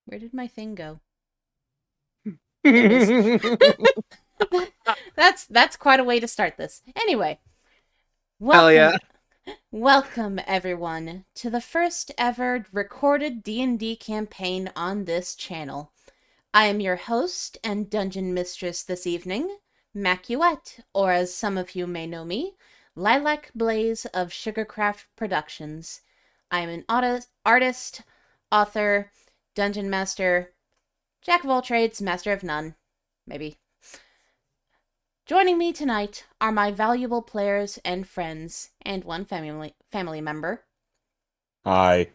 Where did my thing go? There it is. That's quite a way to start this. Anyway, Hell welcome yeah. welcome everyone to the first ever recorded D&D campaign on this channel. I am your host and dungeon mistress this evening, Macuette, or as some of you may know me, Lilac Blaze of Sugarcraft Productions. I am an artist, author, dungeon master, jack of all trades, master of none. Maybe. Joining me tonight are my valuable players and friends, and one family member, Hi.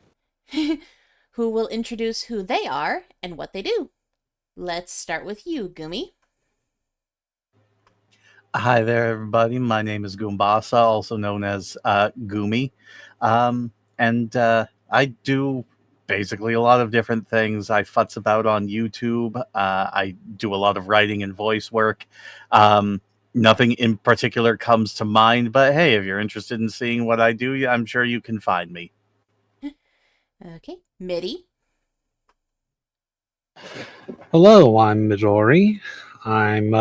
who will introduce who they are and what they do. Let's start with you, Gumi. Hi there, everybody. My name is Goombasa, also known as Gumi. I do basically a lot of different things. I futz about on YouTube. I do a lot of writing and voice work. Nothing in particular comes to mind, but hey, if you're interested in seeing what I do, I'm sure you can find me. Okay, Midi. Hello, I'm Midori. I'm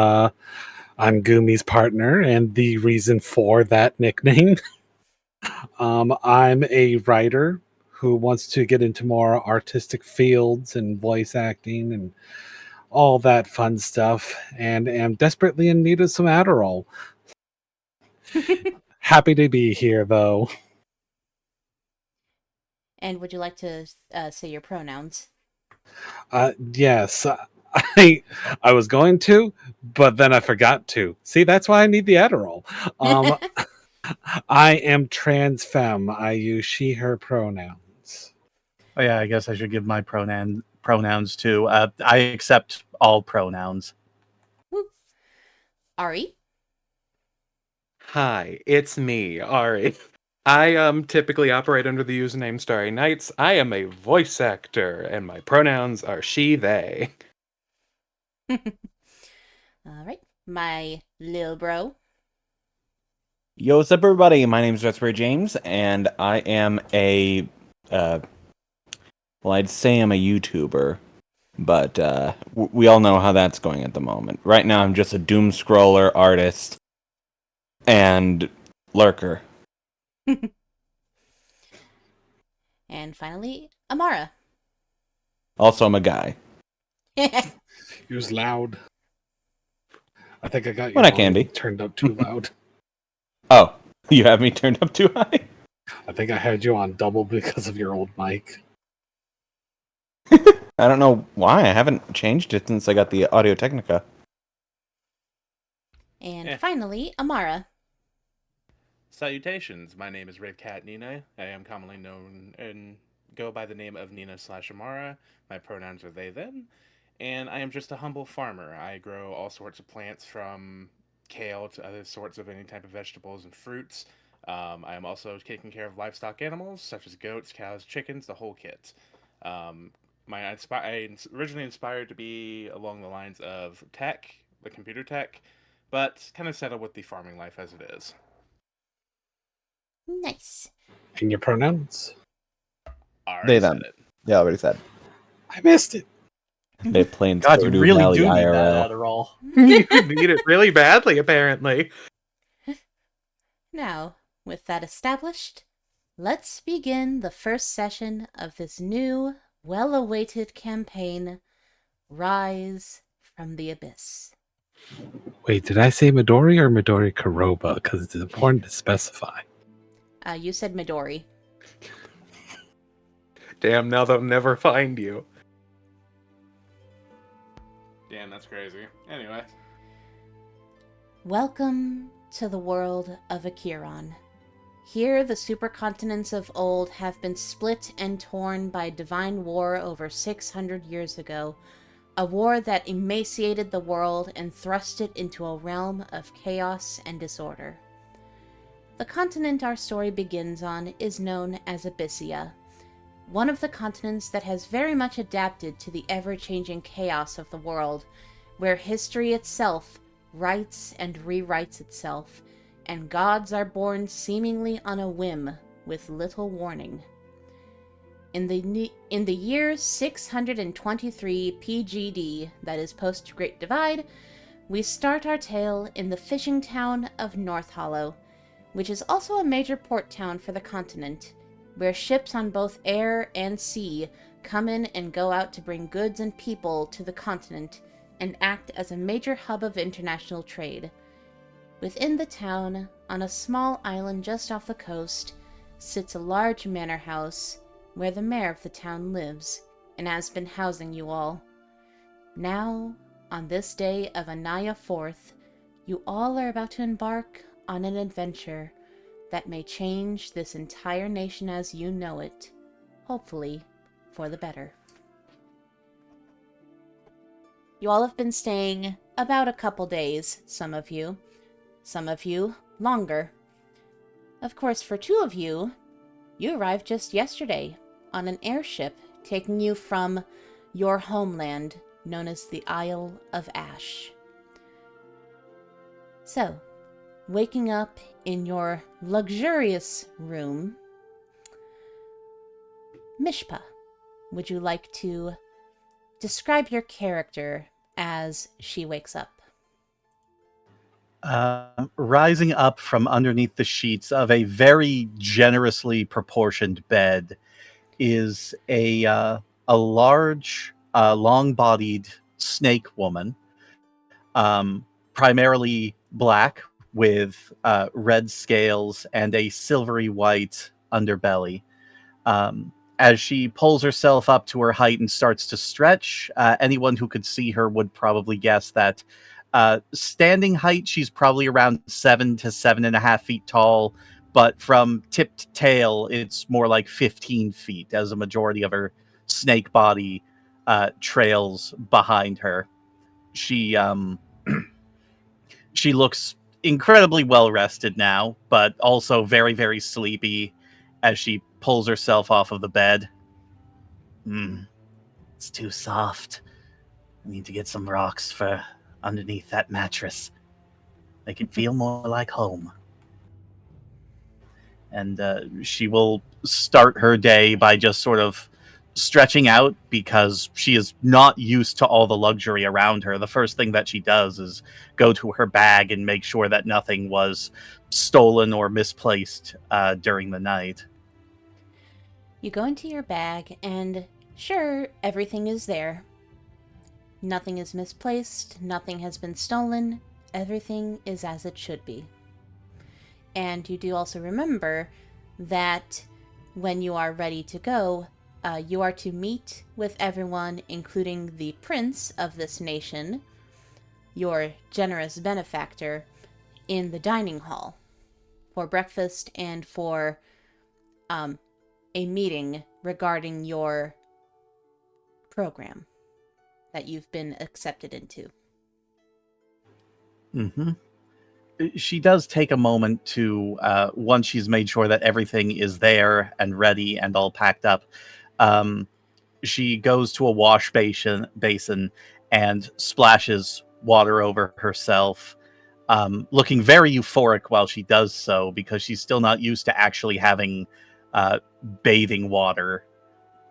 Gumi's partner and the reason for that nickname. I'm a writer who wants to get into more artistic fields and voice acting and all that fun stuff, and am desperately in need of some Adderall. Happy to be here, though. And would you like to say your pronouns? Yes, I was going to, but then I forgot to. See, that's why I need the Adderall. I am trans femme. I use she, her pronouns. Oh yeah, I guess I should give my pronouns too. I accept all pronouns. Woo. Ari. Hi, it's me, Ari. I typically operate under the username Starry Nights. I am a voice actor, and my pronouns are she, they. All right, my lil bro. Yo, what's up, everybody? My name is Raspberry James, and I am well, I'd say I'm a YouTuber, but we all know how that's going at the moment. Right now, I'm just a doom scroller artist and lurker. And finally, Amara. Also, I'm a guy. Use loud. I think I got you When I can be. turned up too loud. Oh, you have me turned up too high? I think I had you on double because of your old mic. I don't know why. I haven't changed it since I got the Audio Technica. And finally, Amara. Salutations, my name is RaveCatNina. I am commonly known and go by the name of Nina/Amara. My pronouns are they, them. And I am just a humble farmer. I grow all sorts of plants from kale to other sorts of any type of vegetables and fruits. I am also taking care of livestock animals such as goats, cows, chickens, the whole kit. Um, I originally inspired to be along the lines of tech, the computer tech, but kind of settled with the farming life as it is. Nice. And your pronouns? They, them. Yeah, I already said. I missed it. They play in God, you Stardew really Valley do need IRL. that Adderall. You need it really badly, apparently. Now, with that established, let's begin the first session of this new, well-awaited campaign, Rise from the Abyss. Wait, did I say Midori or Midori Kuroba? Because it's important to specify. You said Midori. Damn, now they'll never find you. Damn, that's crazy. Anyway. Welcome to the world of Acheron. Here, the supercontinents of old have been split and torn by divine war over 600 years ago, a war that emaciated the world and thrust it into a realm of chaos and disorder. The continent our story begins on is known as Abyssia, one of the continents that has very much adapted to the ever-changing chaos of the world, where history itself writes and rewrites itself, and gods are born seemingly on a whim with little warning. In the year 623 PGD, that is post Great Divide, we start our tale in the fishing town of North Hollow, which is also a major port town for the continent, where ships on both air and sea come in and go out to bring goods and people to the continent and act as a major hub of international trade. Within the town, on a small island just off the coast, sits a large manor house where the mayor of the town lives and has been housing you all. Now, on this day of Anaya 4th, you all are about to embark on an adventure that may change this entire nation as you know it, hopefully for the better. You all have been staying about a couple days, some of you longer. Of course, for two of you, you arrived just yesterday on an airship taking you from your homeland known as the Isle of Ash. So, waking up in your luxurious room, Mishpa, would you like to describe your character as she wakes up? Rising up from underneath the sheets of a very generously proportioned bed is a large, long-bodied snake woman, primarily black with red scales and a silvery white underbelly. As she pulls herself up to her height and starts to stretch, anyone who could see her would probably guess that standing height, she's probably around 7 to 7.5 feet tall, but from tip to tail, it's more like 15 feet, as a majority of her snake body trails behind her. She she looks incredibly well rested now, but also very, very sleepy as she pulls herself off of the bed. It's too soft. I need to get some rocks for underneath that mattress. Make it feel more like home. And she will start her day by just sort of stretching out because she is not used to all the luxury around her. The first thing that she does is go to her bag and make sure that nothing was stolen or misplaced during the night. You go into your bag, and sure, everything is there. Nothing is misplaced, nothing has been stolen, everything is as it should be. And you do also remember that when you are ready to go, you are to meet with everyone, including the prince of this nation, your generous benefactor, in the dining hall for breakfast and for a meeting regarding your program that you've been accepted into. Mm-hmm. She does take a moment to, once she's made sure that everything is there and ready and all packed up, she goes to a wash basin and splashes water over herself, looking very euphoric while she does so, because she's still not used to actually having bathing water.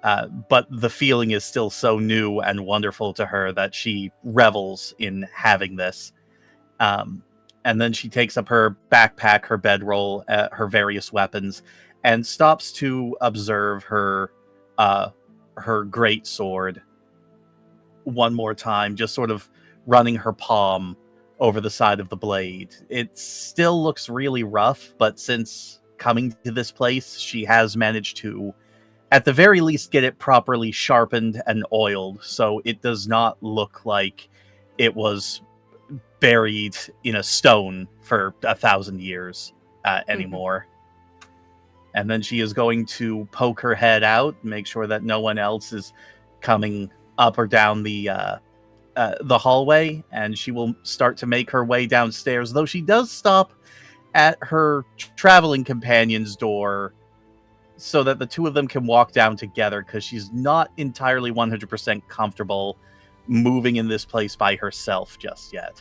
But the feeling is still so new and wonderful to her that she revels in having this. And then she takes up her backpack, her bedroll, her various weapons, and stops to observe her great sword one more time, just sort of running her palm over the side of the blade. It still looks really rough, but since coming to this place, she has managed to, at the very least, get it properly sharpened and oiled, so it does not look like it was buried in a stone for 1,000 years anymore. And then she is going to poke her head out, make sure that no one else is coming up or down the hallway, and she will start to make her way downstairs, though she does stop at her traveling companion's door so that the two of them can walk down together, because she's not entirely 100% comfortable moving in this place by herself just yet.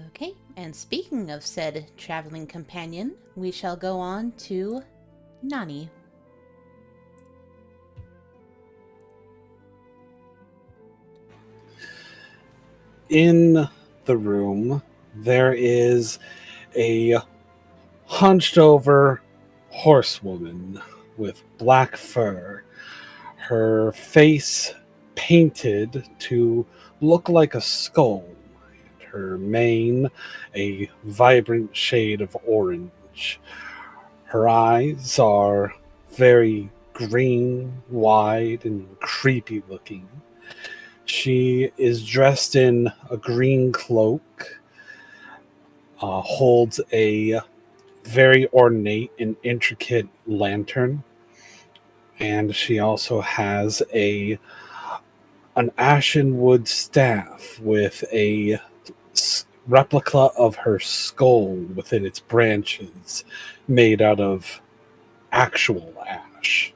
Okay, and speaking of said traveling companion, we shall go on to Nani. in the room, there is a hunched over horsewoman with black fur, her face painted to look like a skull, and her mane a vibrant shade of orange. Her eyes are very green, wide, and creepy looking. She is dressed in a green cloak, holds a very ornate and intricate lantern, and she also has an ashen wood staff with a replica of her skull within its branches, made out of actual ash.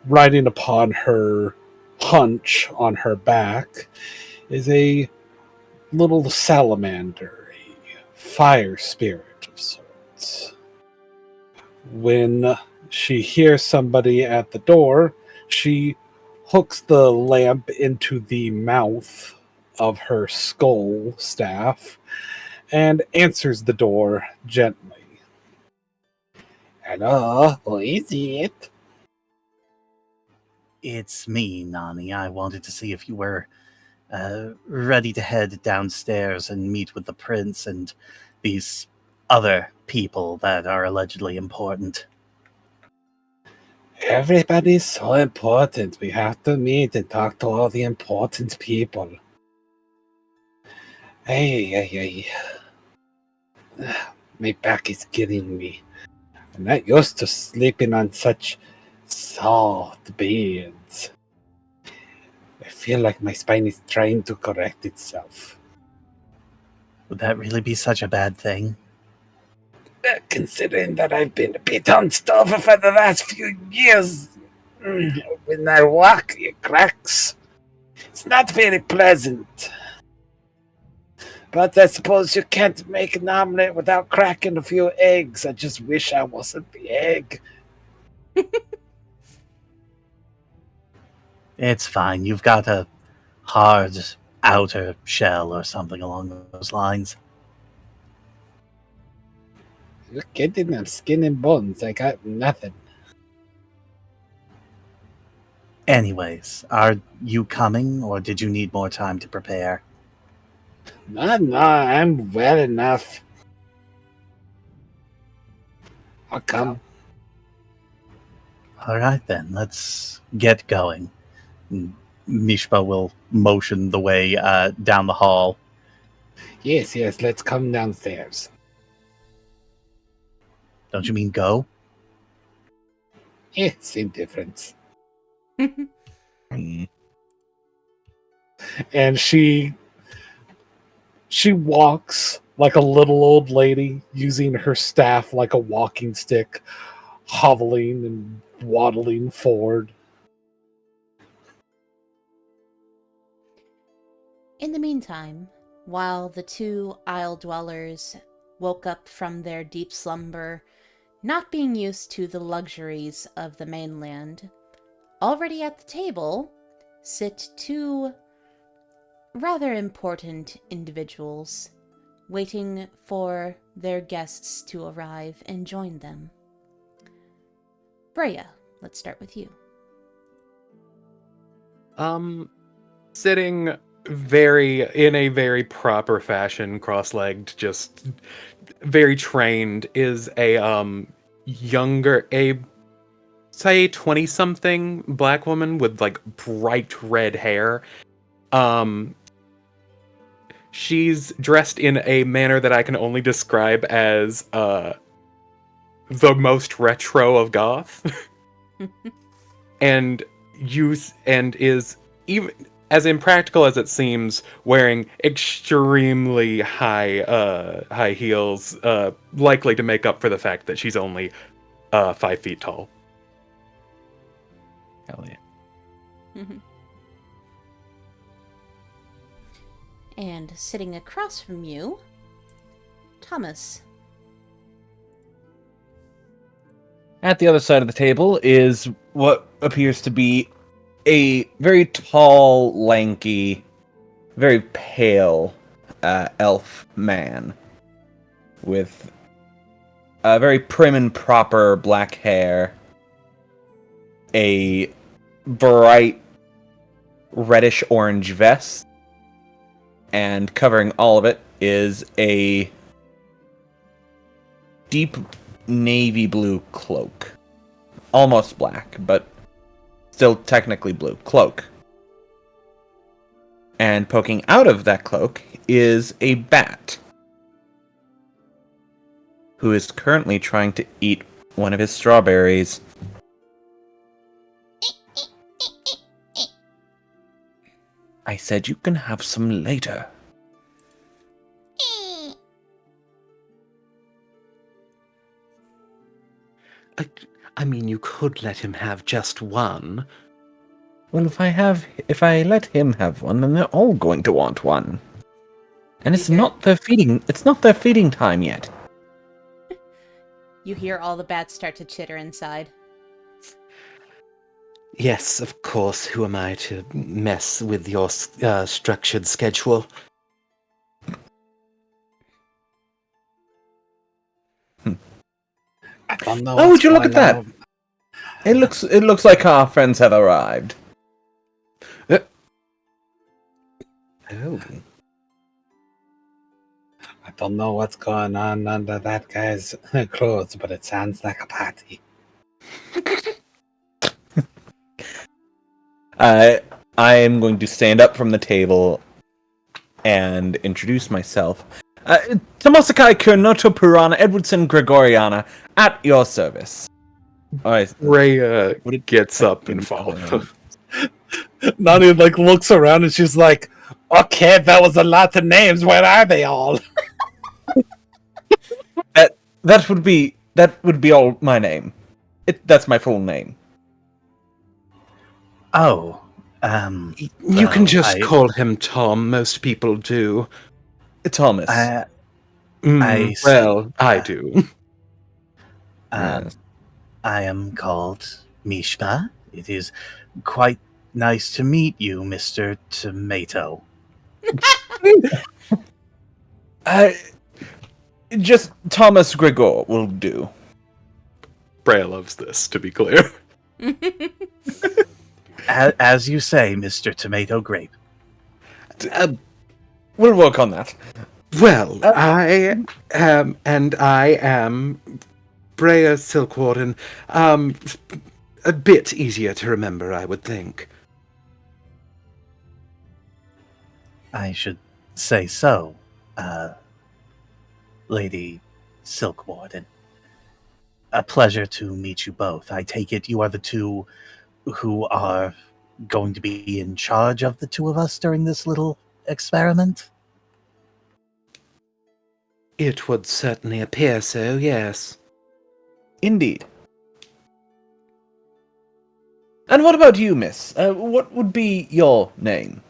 Riding upon her hunch on her back is a little salamander, a fire spirit of sorts. When she hears somebody at the door, she hooks the lamp into the mouth of her skull staff and answers the door gently. Hello, who is it? It's me, Nani. I wanted to see if you were ready to head downstairs and meet with the prince and these other people that are allegedly important. Everybody's so important. We have to meet and talk to all the important people. Hey. My back is killing me. I'm not used to sleeping on such soft beds. I feel like my spine is trying to correct itself. Would that really be such a bad thing? Considering that I've been a bit hunched over for the last few years, when I walk, it cracks. It's not very pleasant. But I suppose you can't make an omelet without cracking a few eggs. I just wish I wasn't the egg. It's fine. You've got a hard outer shell or something along those lines. You're kidding, I'm skin and bones. I got nothing. Anyways, are you coming, or did you need more time to prepare? No, I'm well enough. I'll come. All right, then. Let's get going. Mishpa will motion the way down the hall. Yes, let's come downstairs. Don't you mean go? Same difference. Mm. And she walks like a little old lady, using her staff like a walking stick, hobbling and waddling forward. In the meantime, while the two Isle dwellers woke up from their deep slumber, not being used to the luxuries of the mainland, already at the table sit two rather important individuals, waiting for their guests to arrive and join them. Breia, let's start with you. Sitting in a very proper fashion, cross-legged, just very trained, is a younger, say 20-something black woman with like bright red hair. She's dressed in a manner that I can only describe as the most retro of goth. and is, even as impractical as it seems, wearing extremely high heels, likely to make up for the fact that she's only 5 feet tall. Hell yeah. And sitting across from you, Tomas. At the other side of the table is what appears to be a very tall, lanky very pale elf man with very prim and proper black hair, a bright reddish orange vest, and covering all of it is a deep navy blue cloak. Almost black, but still technically blue cloak. And poking out of that cloak is a bat, who is currently trying to eat one of his strawberries. I said you can have some later. I mean, you could let him have just one. Well, if I let him have one, then they're all going to want one. And it's not their feeding time yet. You hear all the bats start to chitter inside. Yes, of course. Who am I to mess with your structured schedule? I don't know. Oh, would you look at that? It looks like our friends have arrived. Oh. I don't know what's going on under that guy's clothes, but it sounds like a party. I am going to stand up from the table and introduce myself. Tomasakai Kurnoto Purana Edwardson Gregoriana, at your service. Alright. Breia gets up and follows. Nani looks around and she's like, "Okay, that was a lot of names. Where are they all?" That would be all my name. That's my full name. Oh, You can just call him Tom. Most people do. Thomas. I I do. Yes. I am called Mishpa. It is quite nice to meet you, Mr. Tomato. Just Thomas Gregor will do. Breia loves this, to be clear. As you say, Mr. Tomato Grape. We'll work on that. Well, I am Breia Silkwarden. A bit easier to remember, I would think. I should say so, Lady Silkwarden. A pleasure to meet you both. I take it you are the two who are going to be in charge of the two of us during this little experiment? It would certainly appear so, yes. Indeed. And what about you, miss? What would be your name?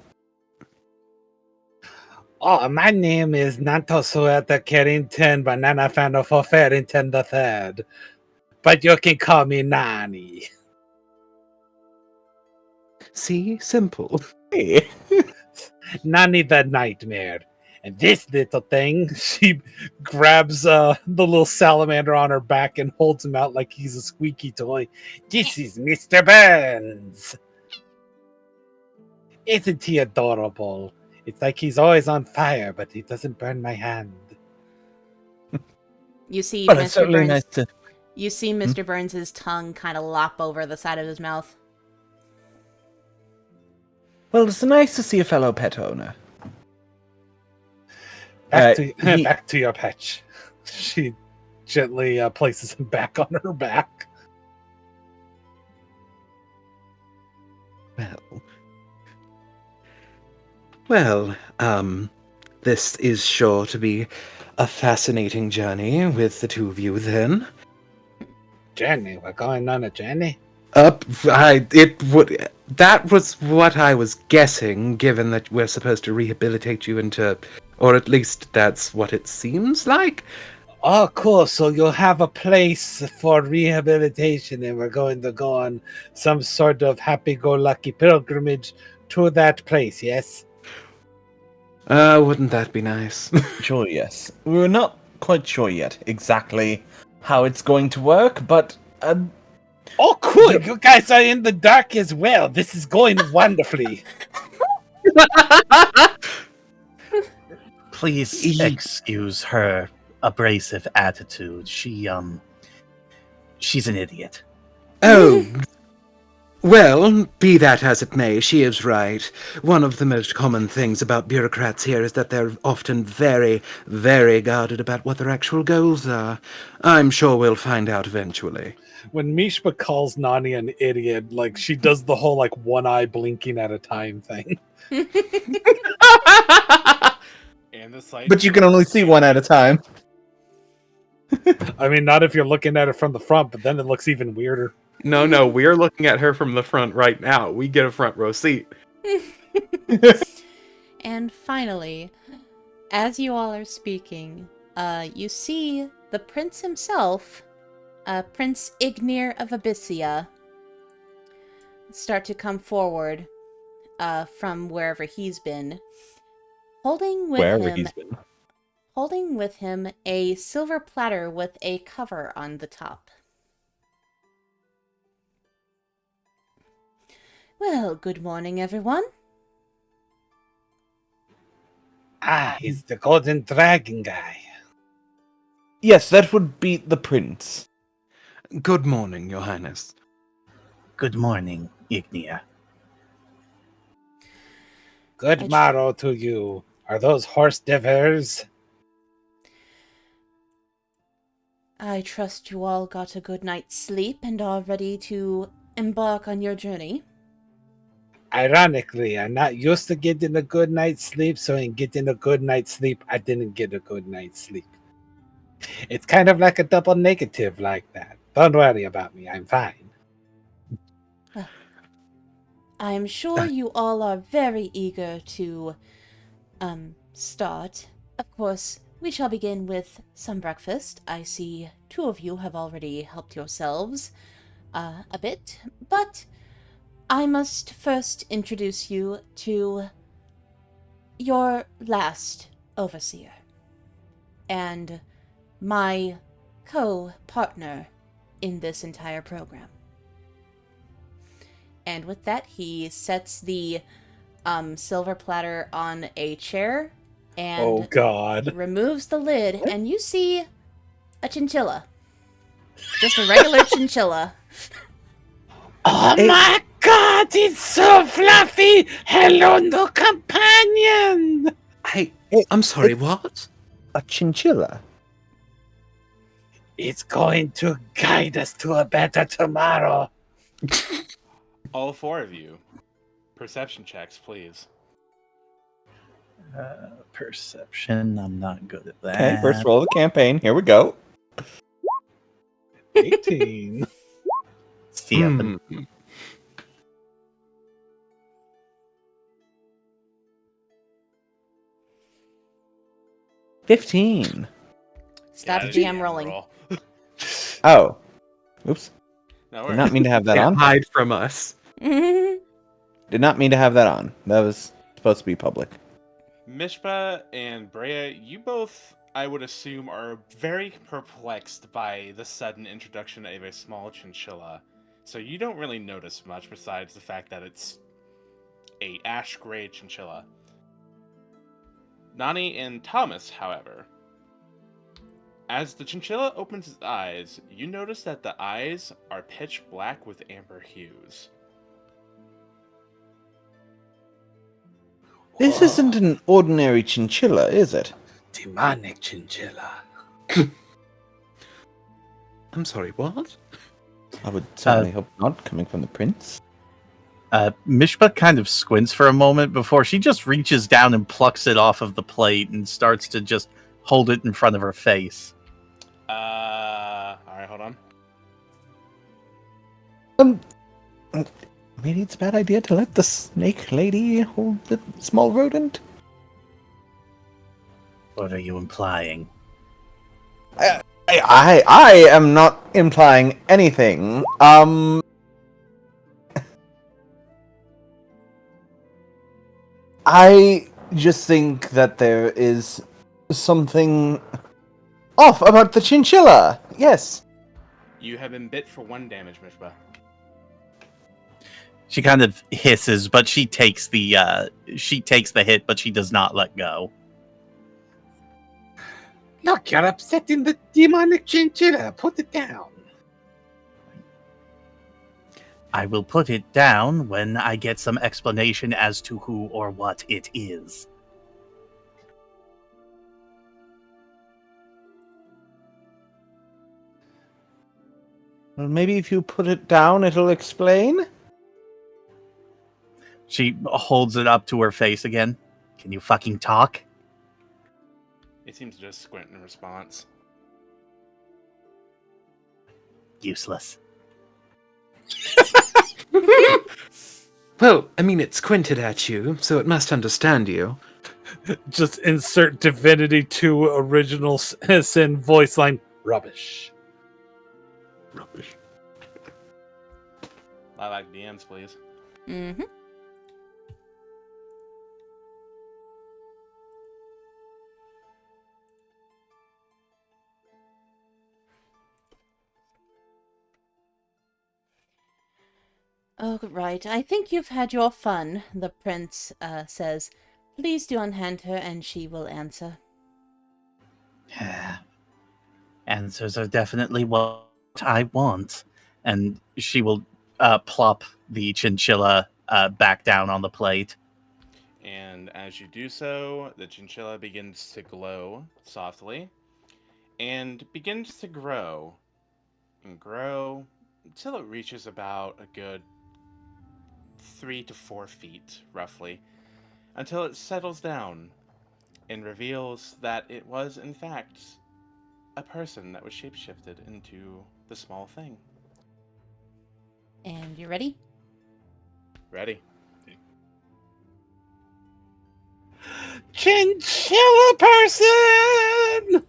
Oh, my name is Nantosueta Carrington Banana Fano for Farrington the Third. But you can call me Nani. See? Simple. Hey. Nani the Nightmare. And this little thing, she grabs the little salamander on her back and holds him out like he's a squeaky toy. This is Mr. Burns. Isn't he adorable? It's like he's always on fire, but he doesn't burn my hand. You see Well, it's Mr. certainly Burns. nice to... You see Mr. Burns's tongue kind of lop over the side of his mouth. Well, it's nice to see a fellow pet owner. Back to your pet. She gently places him back on her back. Well, this is sure to be a fascinating journey with the two of you then. Journey? We're going on a journey? That was what I was guessing, given that we're supposed to rehabilitate you into, or at least that's what it seems like. Oh, cool. So you'll have a place for rehabilitation, and we're going to go on some sort of happy-go-lucky pilgrimage to that place, yes? Wouldn't that be nice? Sure, yes. We're not quite sure yet exactly how it's going to work, but Oh, cool! You guys are in the dark as well. This is going wonderfully. Please excuse her abrasive attitude. She's an idiot. Oh, well, be that as it may, she is right. One of the most common things about bureaucrats here is that they're often very, very guarded about what their actual goals are. I'm sure we'll find out eventually. When Mishpa calls Nani an idiot, like she does the whole like one eye blinking at a time thing. And the sight. you can only see one at a time. I mean, not if you're looking at it from the front, but then it looks even weirder. No, we're looking at her from the front right now. We get a front row seat. And finally, as you all are speaking, you see the prince himself, Prince Ignir of Abyssia, start to come forward from wherever he's been, holding with him a silver platter with a cover on the top. Well, good morning, everyone. Ah, he's the golden dragon guy. Yes, that would be the prince. Good morning, Your Highness. Good morning, Ignia. Good morrow to you. Are those horse divers? I trust you all got a good night's sleep and are ready to embark on your journey. Ironically, I'm not used to getting a good night's sleep, so in getting a good night's sleep, I didn't get a good night's sleep. It's kind of like a double negative like that. Don't worry about me, I'm fine. I'm sure you all are very eager to start. Of course, we shall begin with some breakfast. I see two of you have already helped yourselves a bit, but I must first introduce you to your last overseer and my co-partner in this entire program. And with that, he sets the silver platter on a chair and Oh God. removes the lid, and you see a chinchilla. Just a regular chinchilla. Oh my God, it's so fluffy! Hello, no companion! I'm sorry, what? A chinchilla? It's going to guide us to a better tomorrow. All four of you. Perception checks, please. Perception, I'm not good at that. Okay, first roll of the campaign. Here we go. 18. 7. 15. Stop Yeah, GM rolling. roll. Oh. Oops. No, Did not mean to have that Can't on. hide from us. Did not mean to have that on. That was supposed to be public. Mishpa and Breia, you both, I would assume, are very perplexed by the sudden introduction of a small chinchilla. So you don't really notice much besides the fact that it's a ash gray chinchilla. Nani and Tomas, however, as the chinchilla opens its eyes, you notice that the eyes are pitch black with amber hues. This isn't an ordinary chinchilla, is it? Demonic chinchilla. I'm sorry, what? I would certainly hope not, coming from the prince. Mishpa kind of squints for a moment before she just reaches down and plucks it off of the plate and starts to just hold it in front of her face. Alright, hold on. Maybe it's a bad idea to let the snake lady hold the small rodent? What are you implying? I am not implying anything. I just think that there is something off about the chinchilla. Yes. You have been bit for 1 damage, Mishpa. She kind of hisses, but she takes the hit, but she does not let go. Look, you're upsetting the demonic chinchilla. Put it down. I will put it down when I get some explanation as to who or what it is. Well, maybe if you put it down, it'll explain. She holds it up to her face again. Can you fucking talk? It seems to just squint in response. Useless. Well, I mean, it squinted at you, so it must understand you. Just insert Divinity 2 original sin voice line. Rubbish. Rubbish. I like DMs, please. Mm-hmm. Oh, right. I think you've had your fun, the prince says. Please do unhand her and she will answer. Answers are definitely what I want. And she will plop the chinchilla back down on the plate. And as you do so, the chinchilla begins to glow softly and begins to grow and grow until it reaches about a good 3 to 4 feet, roughly, until it settles down and reveals that it was, in fact, a person that was shapeshifted into the small thing. And you ready? Ready? Chinchilla person!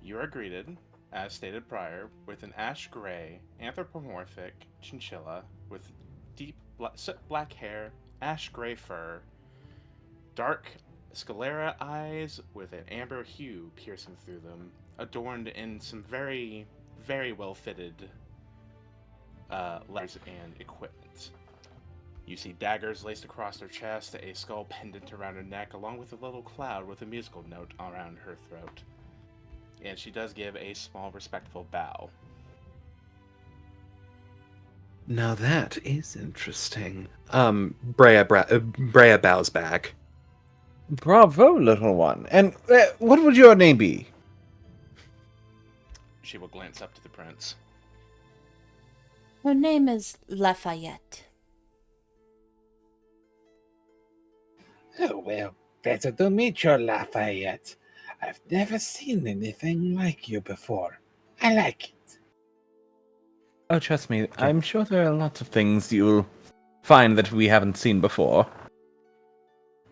You are greeted, as stated prior, with an ash gray anthropomorphic chinchilla with deep black hair, ash gray fur, dark sclera eyes with an amber hue piercing through them, adorned in some very, very well fitted letters and equipment. You see daggers laced across her chest, a skull pendant around her neck, along with a little cloud with a musical note around her throat. And she does give a small, respectful bow. Now that is interesting. Breia bows back. Bravo, little one. And what would your name be? She will glance up to the prince. Her name is Lafayette. Oh, well, better to meet you, Lafayette. I've never seen anything like you before. I like it. Oh, trust me, I'm sure there are lots of things you'll find that we haven't seen before.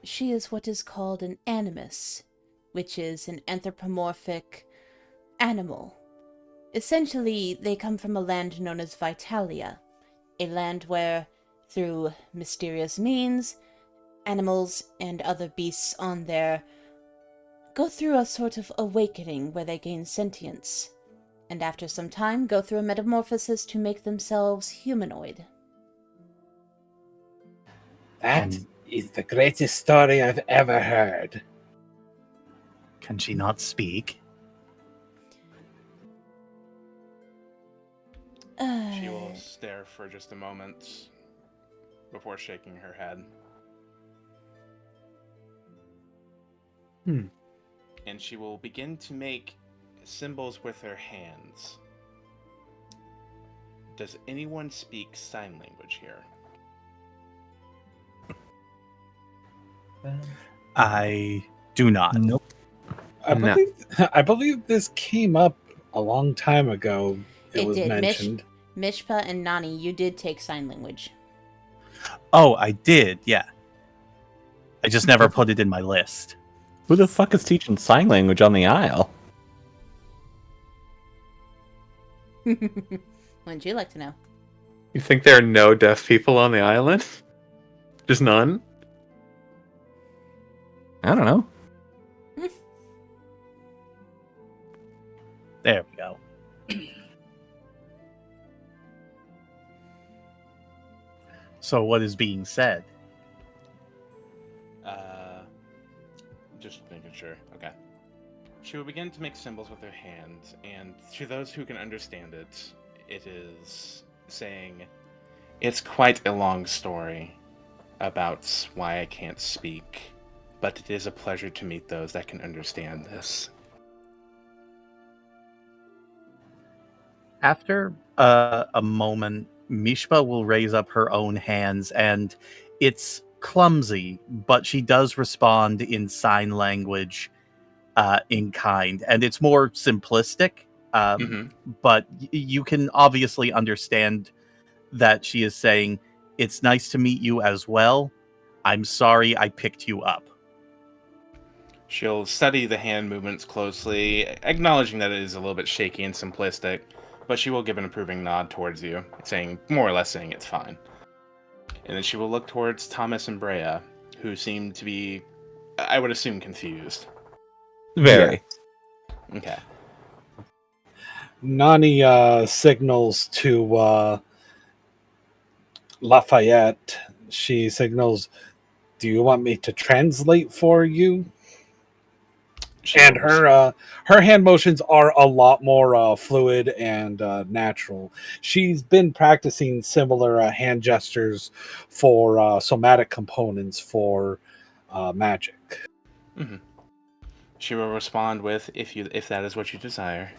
She is what is called an animus, which is an anthropomorphic animal. Essentially, they come from a land known as Vitalia, a land where, through mysterious means, animals and other beasts on there go through a sort of awakening where they gain sentience, and after some time go through a metamorphosis to make themselves humanoid. That is the greatest story I've ever heard. Can she not speak? She will stare for just a moment before shaking her head. And she will begin to make symbols with her hands. Does anyone speak sign language here? I do not. Nope. I believe this came up a long time ago. It was did. mentioned. Mishpa and Nani, you did take sign language. Oh, I did, yeah. I just never put it in my list. Who the fuck is teaching sign language on the Isle? Wouldn't you like to know? You think there are no deaf people on the island? Just none? I don't know. There we go. So what is being said? Just making sure. Okay. She will begin to make symbols with her hands, and to those who can understand it, it is saying, "It's quite a long story about why I can't speak, but it is a pleasure to meet those that can understand this." After a moment, Mishpa will raise up her own hands, and it's clumsy, but she does respond in sign language in kind, and it's more simplistic. But you can obviously understand that she is saying, "It's nice to meet you as well. I'm sorry I picked you up." She'll study the hand movements closely, acknowledging that it is a little bit shaky and simplistic, but she will give an approving nod towards you, saying, more or less saying it's fine. And then she will look towards Tomas and Breia, who seem to be, I would assume, confused. Very. Okay. Nani signals to Lafayette. She signals, "Do you want me to translate for you?" And her hand motions are a lot more fluid and natural. She's been practicing similar hand gestures for somatic components for magic. Mm-hmm. She will respond with, if that is what you desire.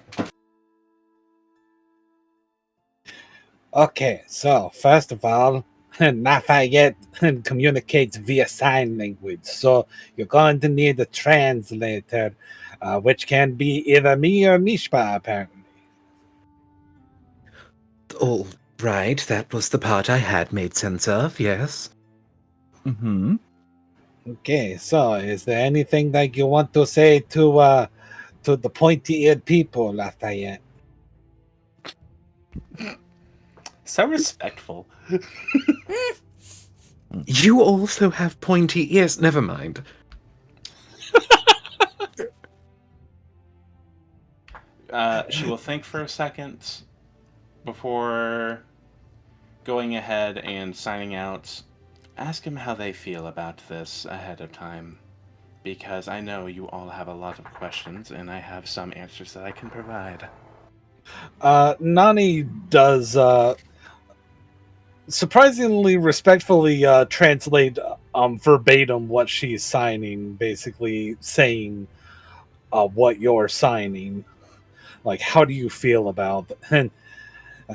Okay, so first of all, Lafayette communicates via sign language, so you're going to need a translator, which can be either me or Mishpa, apparently. All right, that was the part I had made sense of, yes. Mm-hmm. Okay, so is there anything that you want to say to the pointy-eared people, Lafayette? So respectful. You also have pointy ears. Never mind. She will think for a second before going ahead and signing out. Ask him how they feel about this ahead of time, because I know you all have a lot of questions, and I have some answers that I can provide. Nani does surprisingly respectfully translate verbatim what she's signing, basically saying what you're signing. Like, how do you feel about it? And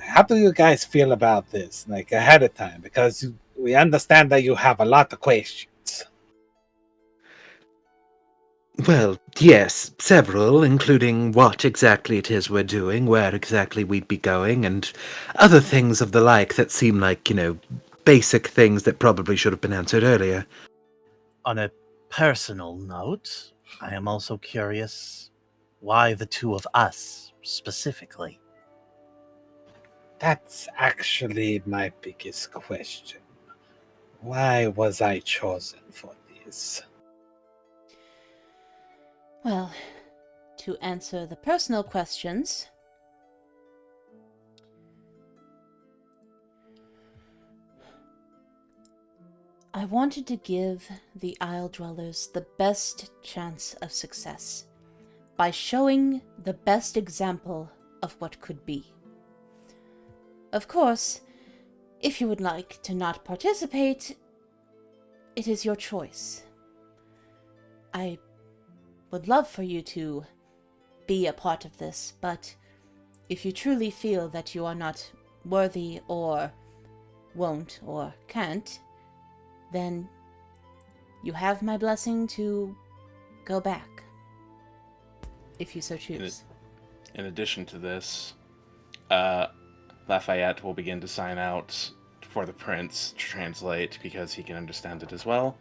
how do you guys feel about this, like, ahead of time? Because we understand that you have a lot of questions. Well, yes, several, including what exactly it is we're doing, where exactly we'd be going, and other things of the like that seem like, basic things that probably should have been answered earlier. On a personal note, I am also curious why the two of us specifically. That's actually my biggest question. Why was I chosen for this? Well, to answer the personal questions, I wanted to give the Isle Dwellers the best chance of success by showing the best example of what could be. Of course, if you would like to not participate, it is your choice. I would love for you to be a part of this, but if you truly feel that you are not worthy or won't or can't, then you have my blessing to go back, if you so choose. In addition to this, Lafayette will begin to sign out for the prince to translate, because he can understand it as well.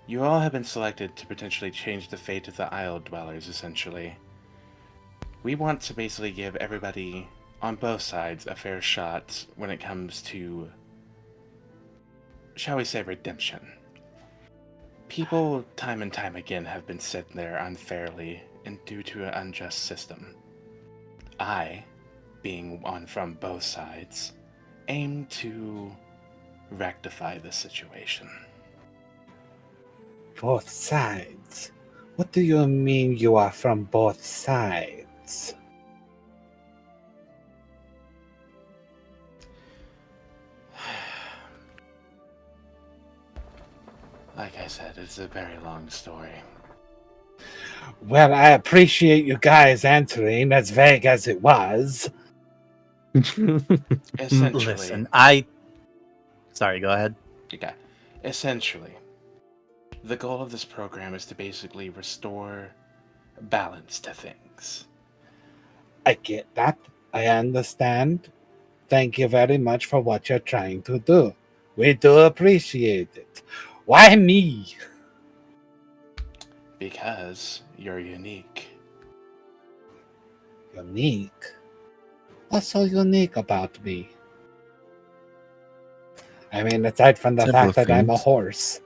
You all have been selected to potentially change the fate of the Isle Dwellers, essentially. We want to basically give everybody on both sides a fair shot when it comes to, shall we say, redemption. People, time and time again, have been sent there unfairly and due to an unjust system. I, being one from both sides, aim to rectify the situation. Both sides? What do you mean you are from both sides? Like I said, it's a very long story. Well, I appreciate you guys answering, as vague as it was. Essentially, Listen, Sorry, go ahead. okay. Essentially, the goal of this program is to basically restore balance to things. I get that. I understand. Thank you very much for what you're trying to do. We do appreciate it. Why me? Because you're unique. Unique? What's so unique about me? I mean, aside from the Several fact that I'm a things. horse.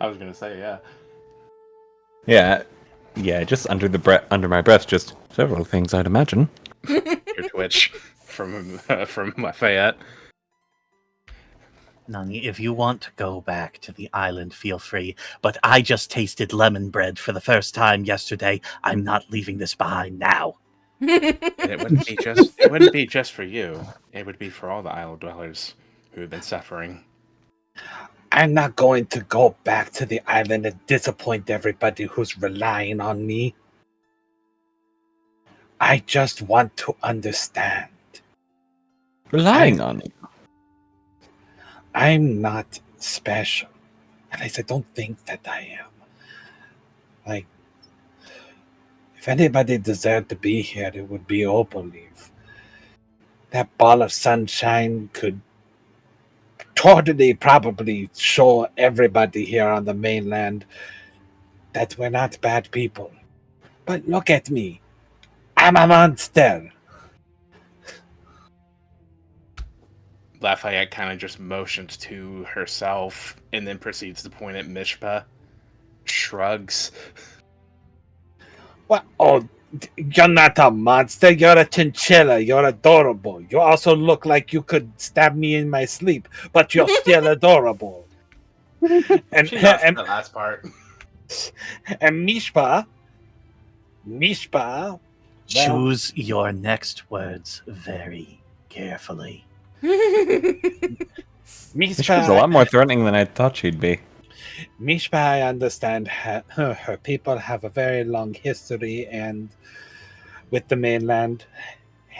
I was gonna say, yeah. Yeah, just under my breath, just several things, I'd imagine. Your Twitch from Lafayette. Nani, if you want to go back to the island, feel free. But I just tasted lemon bread for the first time yesterday. I'm not leaving this behind now. And it wouldn't be just for you. It would be for all the isle dwellers who have been suffering. I'm not going to go back to the island and disappoint everybody who's relying on me. I just want to understand. Relying on you. I'm not special. At least I don't think that I am. Like, if anybody deserved to be here, it would be Opaleaf. That ball of sunshine could totally probably show everybody here on the mainland that we're not bad people. But look at me. I'm a monster. Lafayette kind of just motions to herself and then proceeds to point at Mishpa. Shrugs. What? Oh, you're not a monster. You're a chinchilla. You're adorable. You also look like you could stab me in my sleep, but you're still adorable. And, She lost and, the last part. and Mishpa, well, Choose your next words very carefully. She's a Mishpa, lot more threatening than I thought she'd be. Mishpa, I understand her people have a very long history and with the mainland,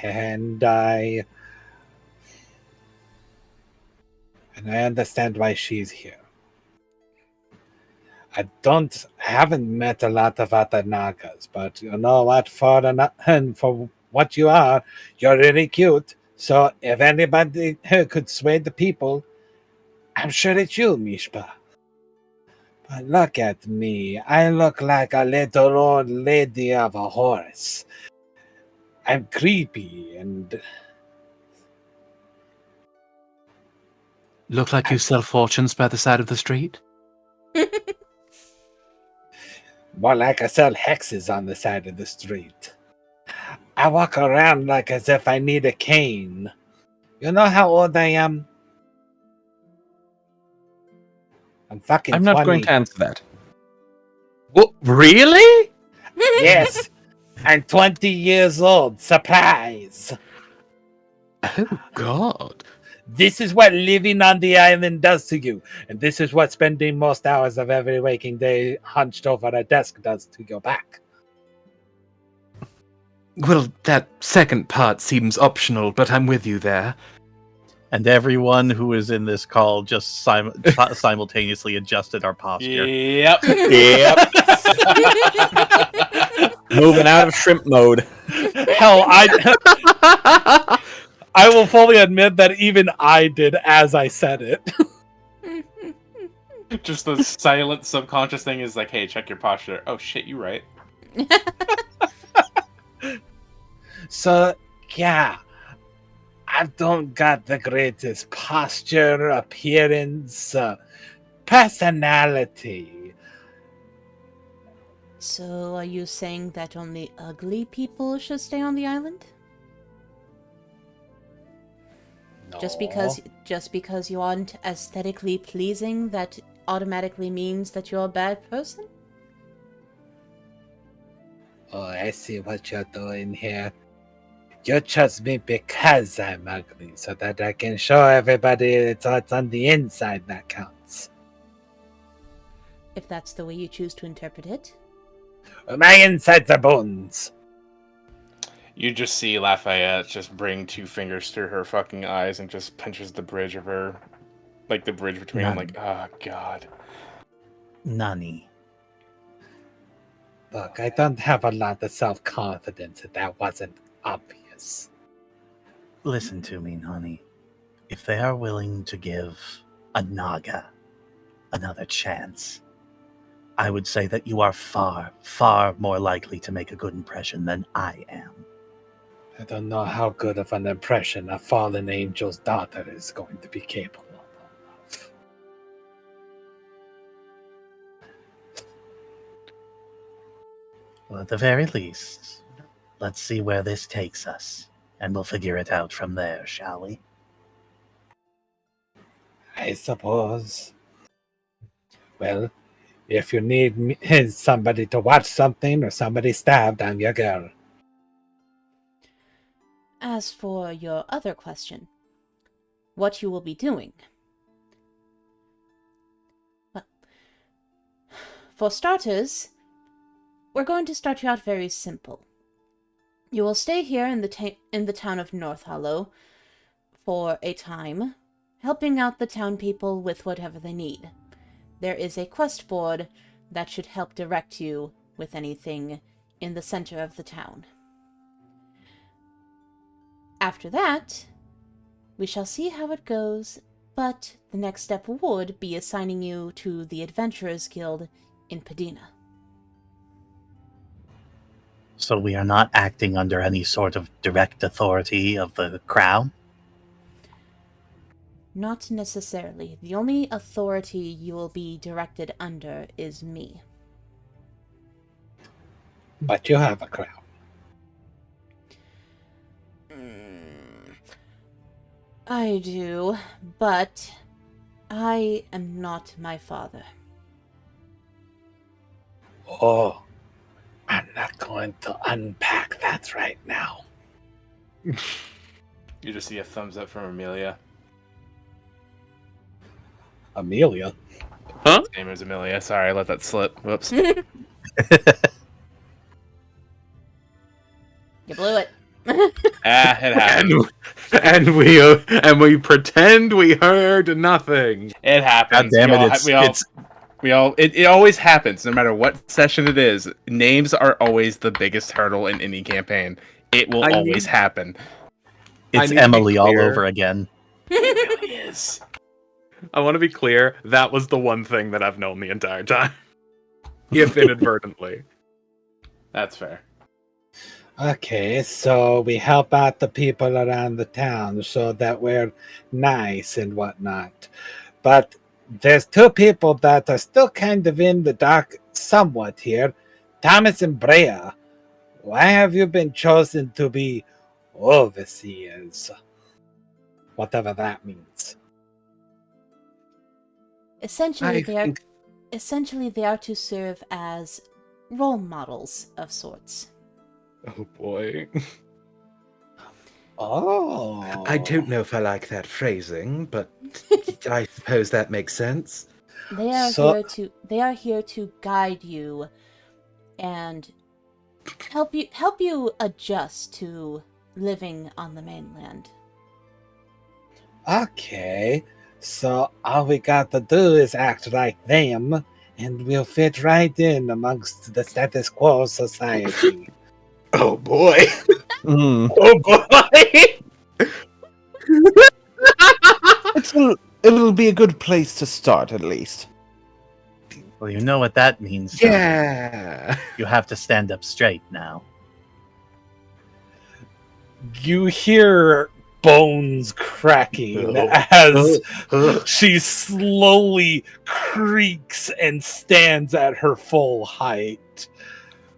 and I understand why she's here. I haven't met a lot of other Nagas, but you know what? For what you are, you're really cute. So if anybody could sway the people, I'm sure it's you, Mishpa. But look at me. I look like a little old lady of a horse. I'm creepy and... Look like you sell fortunes by the side of the street? more like I sell hexes on the side of the street. I walk around like as if I need a cane. You know how old I am? I'm fucking I'm not 20. going to answer that. What? Really? Yes, I'm 20 years old. Surprise! Oh, God. This is what living on the island does to you. And this is what spending most hours of every waking day hunched over a desk does to your back. Well, that second part seems optional, but I'm with you there. And everyone who is in this call just simultaneously adjusted our posture. Yep. Yep. Moving out of shrimp mode. Hell, I will fully admit that even I did as I said it. Just the silent subconscious thing is like, hey, check your posture. Oh shit, you right. So, yeah, I don't got the greatest posture, appearance, personality. So, are you saying that only ugly people should stay on the island? No. Just because you aren't aesthetically pleasing, that automatically means that you're a bad person? Oh, I see what you're doing here. You trust me because I'm ugly, so that I can show everybody it's what's on the inside that counts. If that's the way you choose to interpret it. My insides are bones. You just see Lafayette just bring 2 fingers through her fucking eyes and just pinches the bridge of her, like the bridge between them, like, oh god. Nani. Look, I don't have a lot of self-confidence if that wasn't obvious. Listen to me, Nani. If they are willing to give a Naga another chance, I would say that you are far, far more likely to make a good impression than I am. I don't know how good of an impression a fallen angel's daughter is going to be capable of. Well, at the very least, let's see where this takes us, and we'll figure it out from there, shall we? I suppose. Well, if you need somebody to watch something or somebody stabbed, I'm your girl. As for your other question, what you will be doing? Well, for starters, we're going to start you out very simple. You will stay here in the town of North Hollow for a time, helping out the town people with whatever they need. There is a quest board that should help direct you with anything in the center of the town. After that, we shall see how it goes, but the next step would be assigning you to the Adventurers Guild in Padina. So we are not acting under any sort of direct authority of the crown? Not necessarily. The only authority you will be directed under is me. But you have a crown. I do, but I am not my father. Oh, I'm not going to unpack that right now. You just see a thumbs up from Amelia. Amelia? Huh? His name is Amelia. Sorry, I let that slip. Whoops. You blew it. It happened. And we pretend we heard nothing. It happens. God damn it, It always happens, no matter what session it is. Names are always the biggest hurdle in any campaign. It will always happen. It's need to be Emily all clear. over again. It really is. I want to be clear, that was the one thing that I've known the entire time. If inadvertently. That's fair. Okay, so we help out the people around the town so that we're nice and whatnot. But there's 2 people that are still kind of in the dark somewhat here. Tomas and Breia. Why have you been chosen to be overseers? Whatever that means. Essentially, they are to serve as role models of sorts. Oh boy. Oh. I don't know if I like that phrasing, but I suppose that makes sense. They are So- here to guide you and help you adjust to living on the mainland. Okay, so all we got to do is act like them, and we'll fit right in amongst the status quo society. Oh boy. Oh boy! It'll be a good place to start, at least. Well, you know what that means. don't you? Yeah. You have to stand up straight now. You hear bones cracking as she slowly creaks and stands at her full height,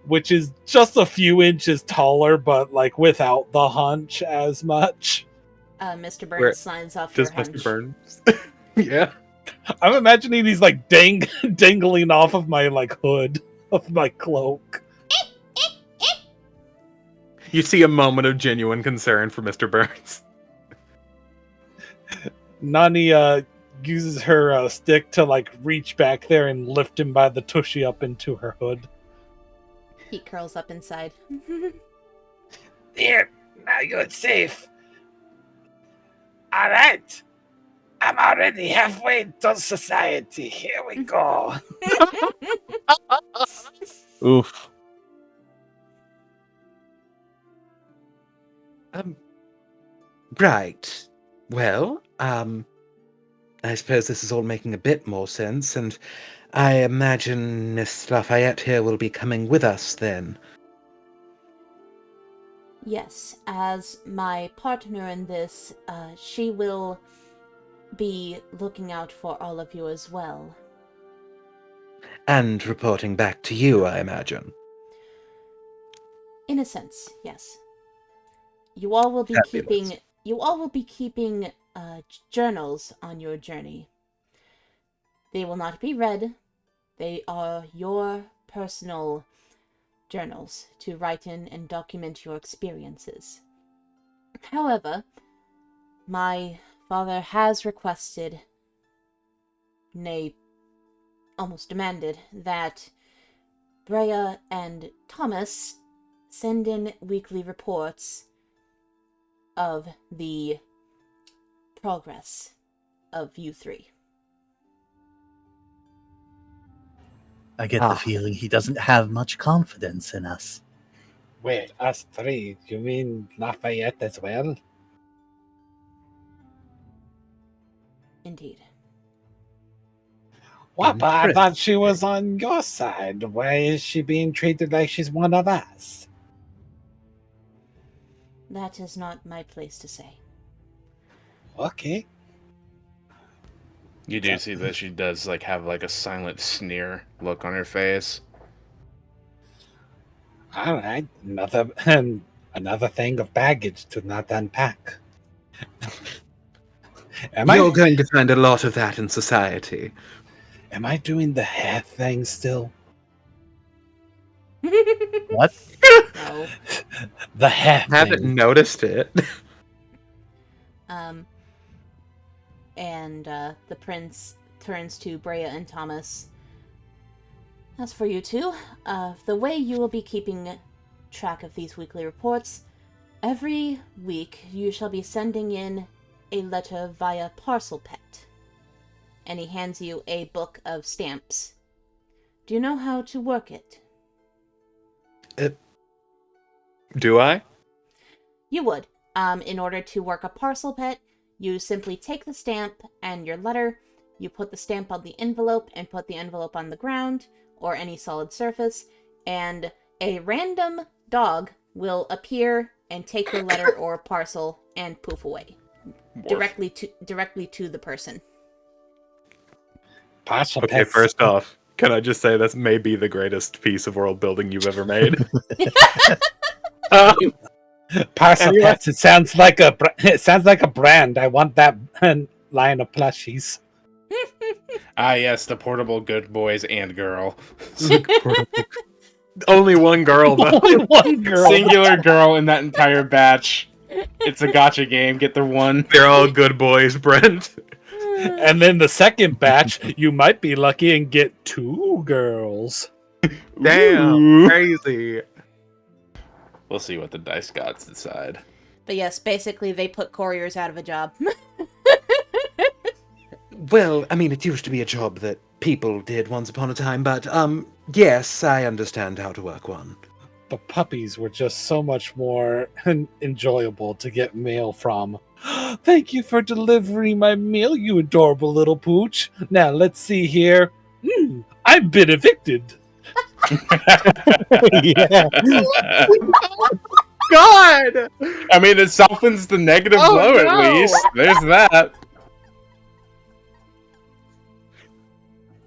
which is just a few inches taller, but like without the hunch as much. Mr. Burns signs off your Just hunch. Mr. Burns. Yeah. I'm imagining he's like dangling off of my like hood of my cloak. You see a moment of genuine concern for Mr. Burns. Nani uses her stick to like reach back there and lift him by the tushy up into her hood. He curls up inside. There, now you're safe. All right, I'm already halfway to society. Here we go. Oof. Right. Well, I suppose this is all making a bit more sense, and I imagine Miss Lafayette here will be coming with us then. Yes, as my partner in this, she will be looking out for all of you as well. And reporting back to you, I imagine. In a sense, yes. You all will be Fabulous. keeping journals on your journey. They will not be read. They are your personal journals to write in and document your experiences. However, my father has requested, nay, almost demanded, that Breia and Tomas send in weekly reports of the progress of you three. I get the feeling he doesn't have much confidence in us. Wait, us three? You mean Lafayette as well? Indeed. What? But I thought she was on your side. Why is she being treated like she's one of us? That is not my place to say. Okay. You do see that she does like have like a silent sneer look on her face. All right, another thing of baggage to not unpack. You're going to find a lot of that in society. Am I doing the hair thing still? What? No. The hair I haven't thing. noticed it. And the prince turns to Breia and Tomas. As for you two, the way you will be keeping track of these weekly reports, every week you shall be sending in a letter via parcel pet. And he hands you a book of stamps. Do you know how to work it? Do I? You would. In order to work a parcel pet, you simply take the stamp and your letter, you put the stamp on the envelope and put the envelope on the ground or any solid surface, and a random dog will appear and take your letter or parcel and poof away. Directly to the person. Parcel Okay, pets. first off, can I just say that's maybe the greatest piece of world building you've ever made? Parcel Anyway. pets. It sounds like a brand. I want that line of plushies. Ah, yes, the portable good boys and girl. Only one girl, though. Only one girl. Singular girl in that entire batch. It's a gotcha game. Get the one. They're all good boys, Brent. And then the second batch, you might be lucky and get 2 girls. Damn, Ooh. crazy. We'll see what the dice gods decide. But yes, basically they put couriers out of a job. Well, I mean, it used to be a job that people did once upon a time, but, yes, I understand how to work one. The puppies were just so much more enjoyable to get mail from. Thank you for delivering my mail, you adorable little pooch. Now, let's see here. I've been evicted. Yeah. God! I mean, it softens the negative Oh, blow no! at least. There's that.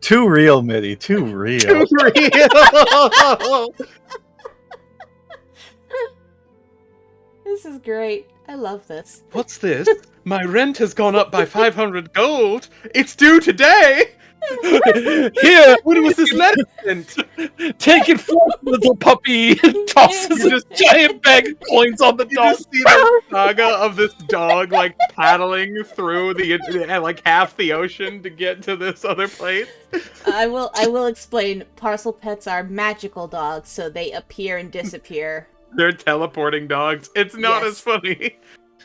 Too real, Mitty. Too real. Too real. This is great. I love this. What's this? My rent has gone up by 500 gold. It's due today. Here, When was this letter sent? take it from little puppy. Tosses a giant bag of coins on the You dog. just see the saga of this dog like paddling through the like half the ocean to get to this other place. I will explain. Parcel pets are magical dogs, so they appear and disappear. They're teleporting dogs. It's not Yes. as funny.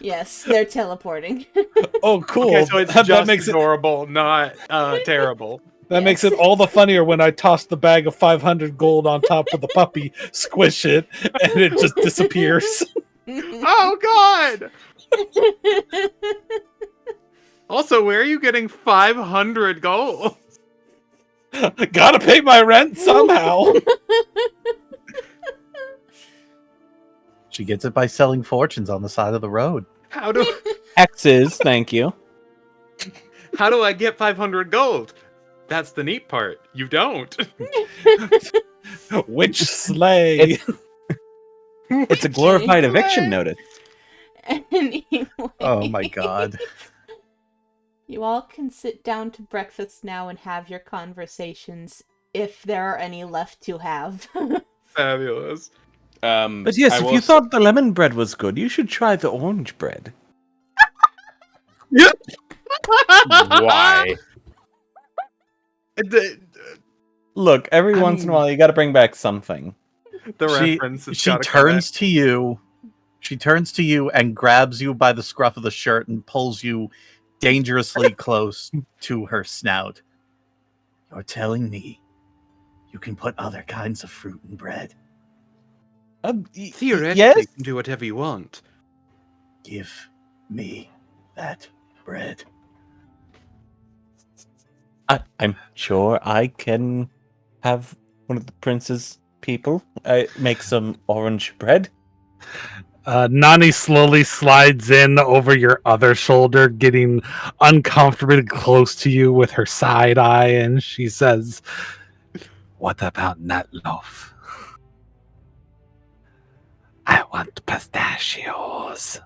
Yes, they're teleporting. Oh, cool. Okay, so it's that just makes it adorable, not terrible. that makes it all the funnier when I toss the bag of 500 gold on top of the puppy, squish it, and it just disappears. Oh God! Also, where are you getting 500 gold? Gotta pay my rent somehow. She gets it by selling fortunes on the side of the road. How do X's, thank you. I get 500 gold? That's the neat part. You don't. Which sleigh? It's a glorified eviction notice. Anyway, Oh my god. you all can sit down to breakfast now and have your conversations, if there are any left to have. Fabulous. But yes, I if will you s- thought the lemon bread was good, you should try the orange bread. Why? The, Look, every I once in a mean- while, you got to bring back something. the She- reference has She gotta come turns to you. She turns to you and grabs you by the scruff of the shirt and pulls you dangerously close to her snout. You're telling me you can put other kinds of fruit in bread? back. Theoretically, yes? you can do whatever you want. Give me that bread. I'm sure I can have one of the prince's people make some orange bread. Nani slowly slides in over your other shoulder, getting uncomfortably close to you with her side eye, and she says, "What about nut loaf? I want pistachios."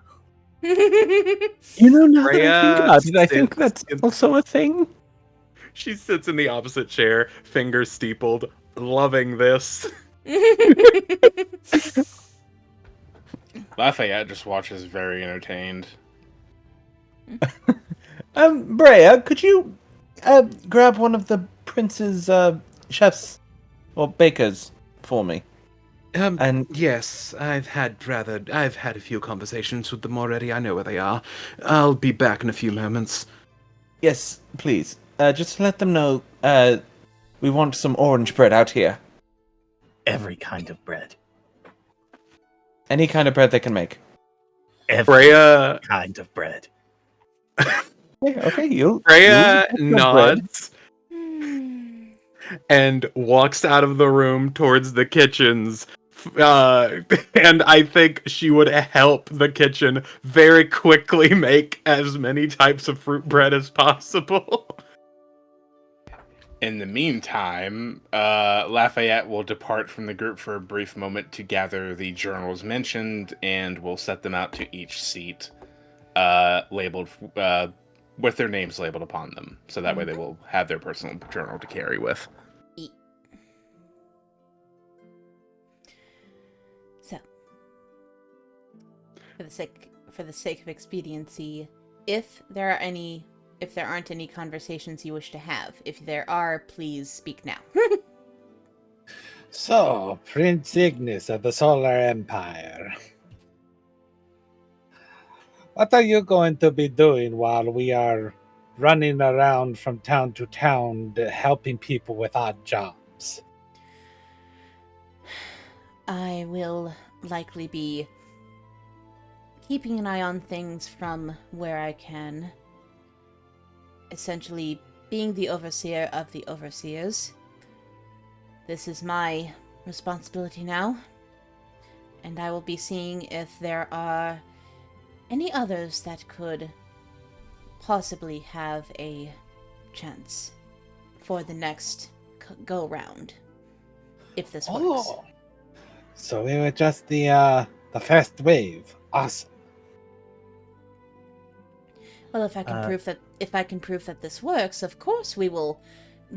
You know, now that I think Breia about it, I think sits that's in- also a thing. She sits in the opposite chair, fingers steepled, loving this. Lafayette just watches very entertained. Breia, could you grab one of the prince's chefs or bakers for me? And Yes, I've had a few conversations with them already. I know where they are. I'll be back in a few moments. yes, please, just let them know we want some orange bread out here. Every kind of bread. Any kind of bread they can make. Every Breia kind of bread. Okay, you. Breia you get your bread. nods and walks out of the room towards the kitchens. And I think she would help the kitchen very quickly make as many types of fruit bread as possible. In the meantime, Lafayette will depart from the group for a brief moment to gather the journals mentioned, and will set them out to each seat, labeled with their names labeled upon them. So that way they will have their personal journal to carry with. So, for the sake of expediency, if there aren't any conversations you wish to have, if there are, please speak now. So, Prince Ignis of the Solar Empire. What are you going to be doing while we are running around from town to town helping people with odd jobs? I will likely be keeping an eye on things from where I can. Essentially, being the overseer of the overseers. This is my responsibility now. and I will be seeing if there are any others that could possibly have a chance for the next go-round, if this works. Oh, so we were just the first wave. Awesome. Well, if I can prove that this works, of course we will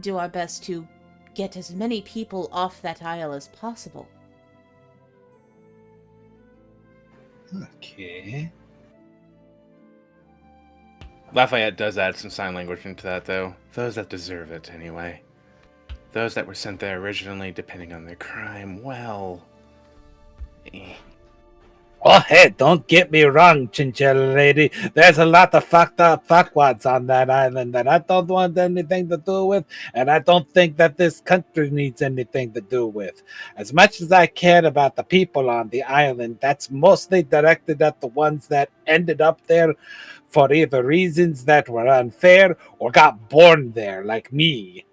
do our best to get as many people off that isle as possible. Okay. Lafayette does add some sign language into that, though. Those that deserve it, anyway. Those that were sent there originally, depending on their crime, well... Oh, hey, don't get me wrong, Chinchilla Lady. There's a lot of fucked up fuckwads on that island that I don't want anything to do with, and I don't think that this country needs anything to do with. As much as I care about the people on the island, that's mostly directed at the ones that ended up there for either reasons that were unfair or got born there, like me.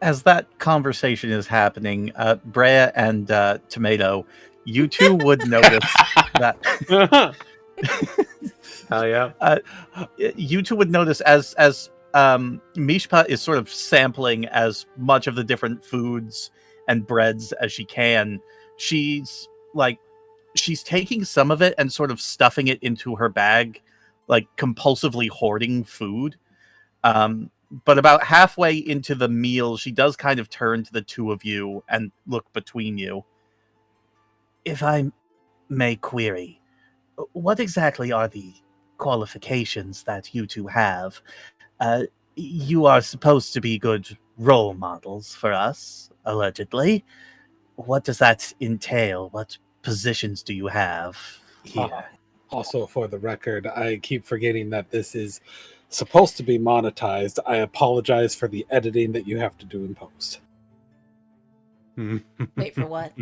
As that conversation is happening, Breia and Tomato, you two would notice that. Hell yeah. You two would notice as Mishpa is sort of sampling as much of the different foods and breads as she can. She's taking some of it and sort of stuffing it into her bag, like compulsively hoarding food. But about halfway into the meal, she does kind of turn to the two of you and look between you. If I may query, what exactly are the qualifications that you two have? You are supposed to be good role models for us, allegedly. What does that entail? What positions do you have here? Also, for the record, I keep forgetting that this is supposed to be monetized. I apologize for the editing that you have to do in post. Wait, for what?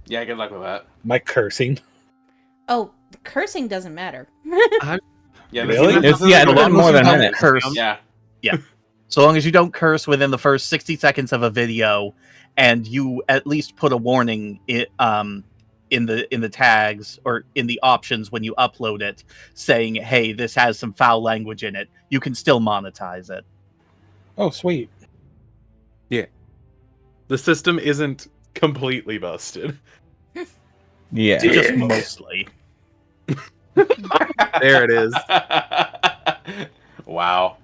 Yeah, good luck with that. My cursing. Oh, cursing doesn't matter. Yeah, Really? It'll be more than a minute. Curse. Yeah. So long as you don't curse within the first 60 seconds of a video, and you at least put a warning in the tags or in the options when you upload it, saying, "Hey, this has some foul language in it," you can still monetize it. Oh, sweet. Yeah. The system isn't completely busted. Yeah. Just mostly. There it is. Wow.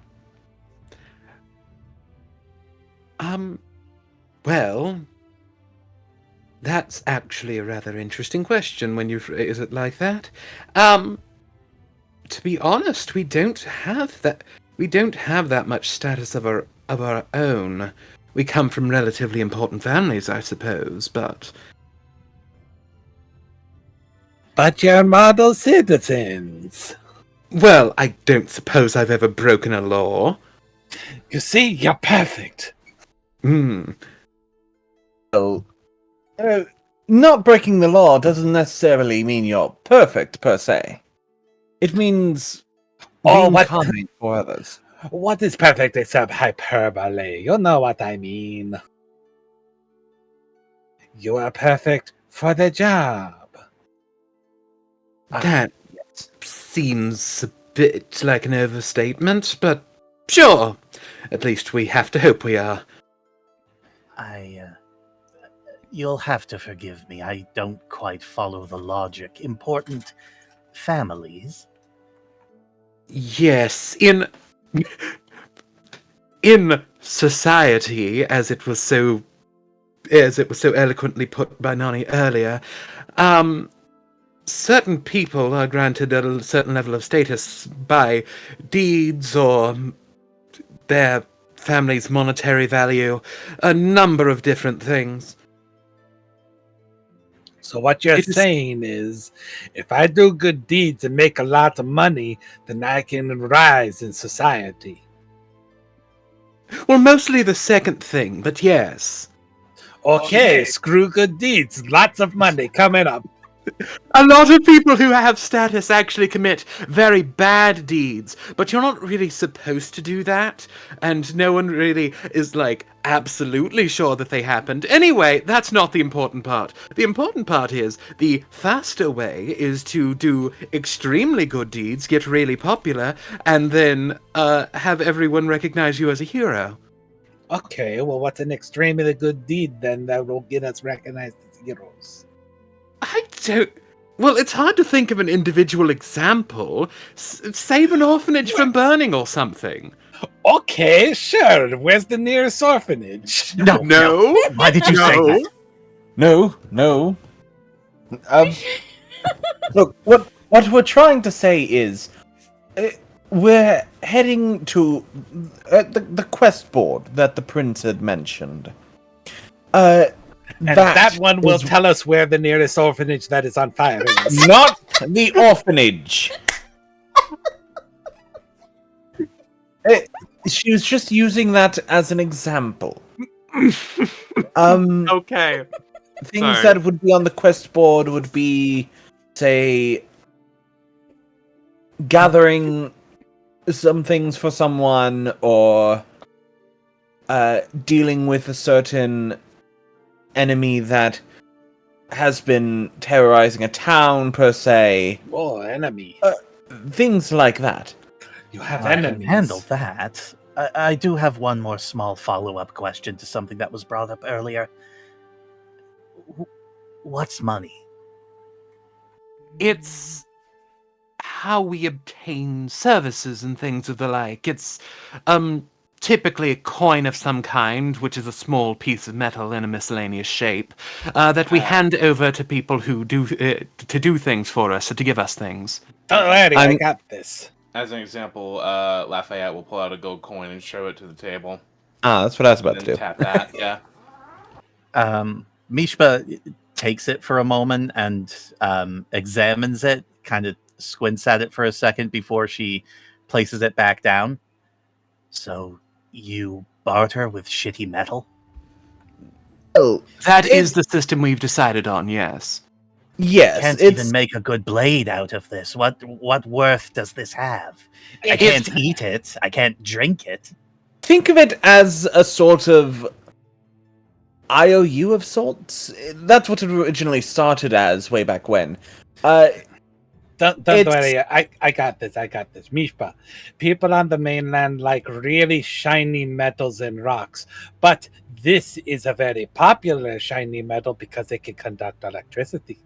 Well, that's actually a rather interesting question when you phrase it like that. To be honest, we don't have that. We don't have that much status of our own. We come from relatively important families, I suppose, but you're model citizens. well, I don't suppose I've ever broken a law. You see, you're perfect. Well, not breaking the law doesn't necessarily mean you're perfect, per se. It means being kind for others. What is perfect except hyperbole? You know what I mean. You are perfect for the job. That seems a bit like an overstatement, but sure. At least we have to hope we are. You'll have to forgive me. I don't quite follow the logic. Important families. Yes, in society, as it was so eloquently put by Nani earlier, certain people are granted a certain level of status by deeds or their family's monetary value, a number of different things. So what you're saying is, if I do good deeds and make a lot of money, then I can rise in society. Well, mostly the second thing, but yes. Okay, screw good deeds. Lots of money coming up. A lot of people who have status actually commit very bad deeds, but you're not really supposed to do that, and no one really is, like, absolutely sure that they happened. Anyway, that's not the important part. The important part is, the faster way is to do extremely good deeds, get really popular, and then, have everyone recognize you as a hero. Okay, well, what's an extremely good deed then that will get us recognized as heroes? I don't... Well, it's hard to think of an individual example. Save an orphanage from burning or something. Okay, sure. Where's the nearest orphanage? No. Why did you say that? No. Look, what we're trying to say is, we're heading to the quest board that the prince had mentioned. And that one will tell us where the nearest orphanage that is on fire is. Not the orphanage. She was just using that as an example. Okay. Things Sorry. that would be on the quest board would be, say, gathering some things for someone, or dealing with a certain enemy that has been terrorizing a town, per se. Oh, enemy. Things like that. You have I can enemies. handle that. I do have one more small follow-up question to something that was brought up earlier. What's money? It's how we obtain services and things of the like. It's typically a coin of some kind, which is a small piece of metal in a miscellaneous shape, that we hand over to people who do to do things for us, to give us things. Don't worry, I got this. As an example, Lafayette will pull out a gold coin and show it to the table. That's what I was about And to then do. tap that, yeah. Mishpa takes it for a moment and examines it, kind of squints at it for a second before she places it back down. So you barter with shitty metal? Oh, That is the system we've decided on, yes. yes. Can't It's even make a good blade out of this. What worth does this have? I can't eat it. I can't drink it. think of it as a sort of IOU of sorts. That's what it originally started as way back when. Don't worry, I got this. Mishpa, people on the mainland like really shiny metals and rocks, but this is a very popular shiny metal because it can conduct electricity.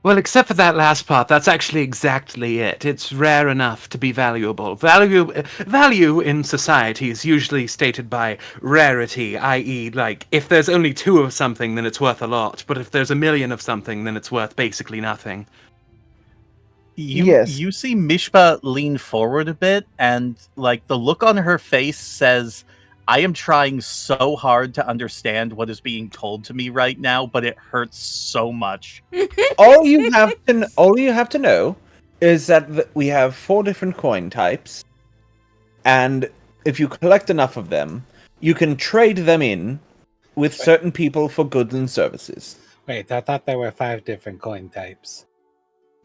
Well, except for that last part, that's actually exactly it. It's rare enough to be valuable. Value in society is usually stated by rarity, i.e., like, if there's only 2 of something, then it's worth a lot, but if there's 1,000,000 of something, then it's worth basically nothing. Yes. You see Mishpa lean forward a bit, and like the look on her face says, I am trying so hard to understand what is being told to me right now, but it hurts so much. all you have to know is that we have 4 different coin types, and if you collect enough of them, you can trade them in with certain people for goods and services. Wait, I thought there were 5 different coin types.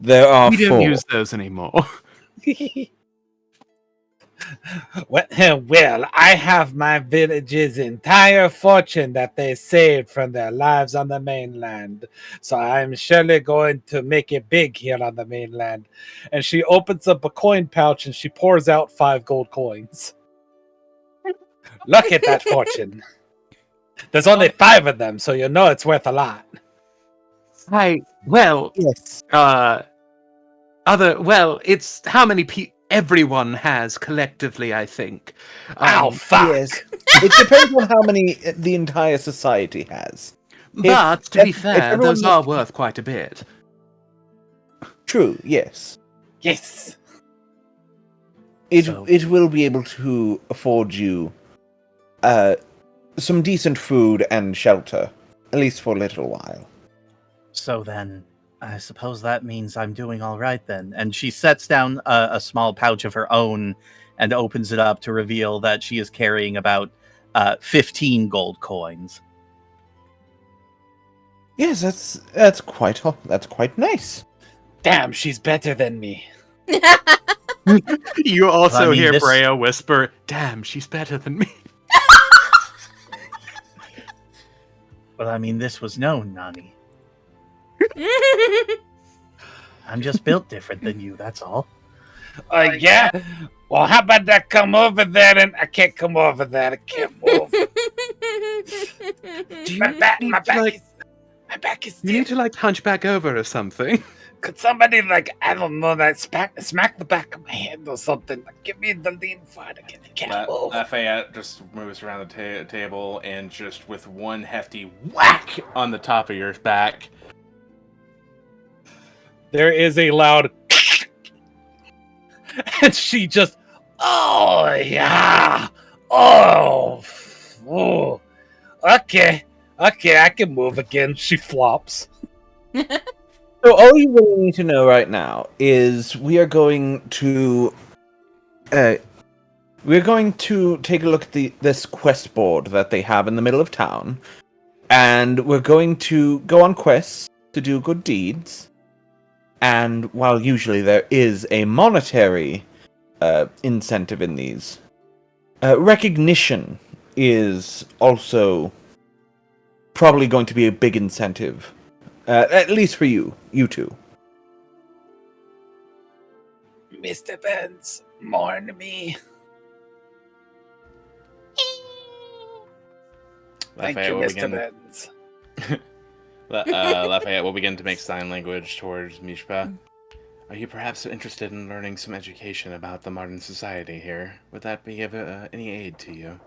There are We 4. don't use those anymore. Well, I have my village's entire fortune that they saved from their lives on the mainland, so I'm surely going to make it big here on the mainland. And she opens up a coin pouch and she pours out 5 gold coins. Look at that fortune. There's only 5 of them, so you know it's worth a lot. Yes. It's how many everyone has collectively, I think. Ow, fuck! Yes. It depends on how many the entire society has. But, to be if fair, everyone those are worth quite a bit. True, yes. Yes! It will be able to afford you some decent food and shelter, at least for a little while. So then, I suppose that means I'm doing all right then. And she sets down a small pouch of her own and opens it up to reveal that she is carrying about 15 gold coins. Yes, that's quite nice. Damn, she's better than me. You also I mean, hear this- Breia whisper, "Damn, she's better than me." Well, I mean, this was known, Nani. I'm just built different than you, that's all. Yeah? Well, how about that come over there and I can't come over there. I can't move. Do you My back need to, like, is you need to like hunch back over or something? Could somebody, like, I don't know, that smack the back of my head or something? Like, give me the lean forward again. I can't move. Lafayette just moves around the table and just with one hefty whack on the top of your back. There is a loud and she just, oh, yeah. Oh, okay, I can move again. She flops. So all you really need to know right now is we are going to take a look at this quest board that they have in the middle of town, and we're going to go on quests to do good deeds. And while usually there is a monetary incentive in these, recognition is also probably going to be a big incentive. At least for you two. Mr. Burns, mourn me. Thank you, Mr. Burns. Lafayette will begin to make sign language towards Mishpa. Are you perhaps interested in learning some education about the modern society here? Would that be of any aid to you?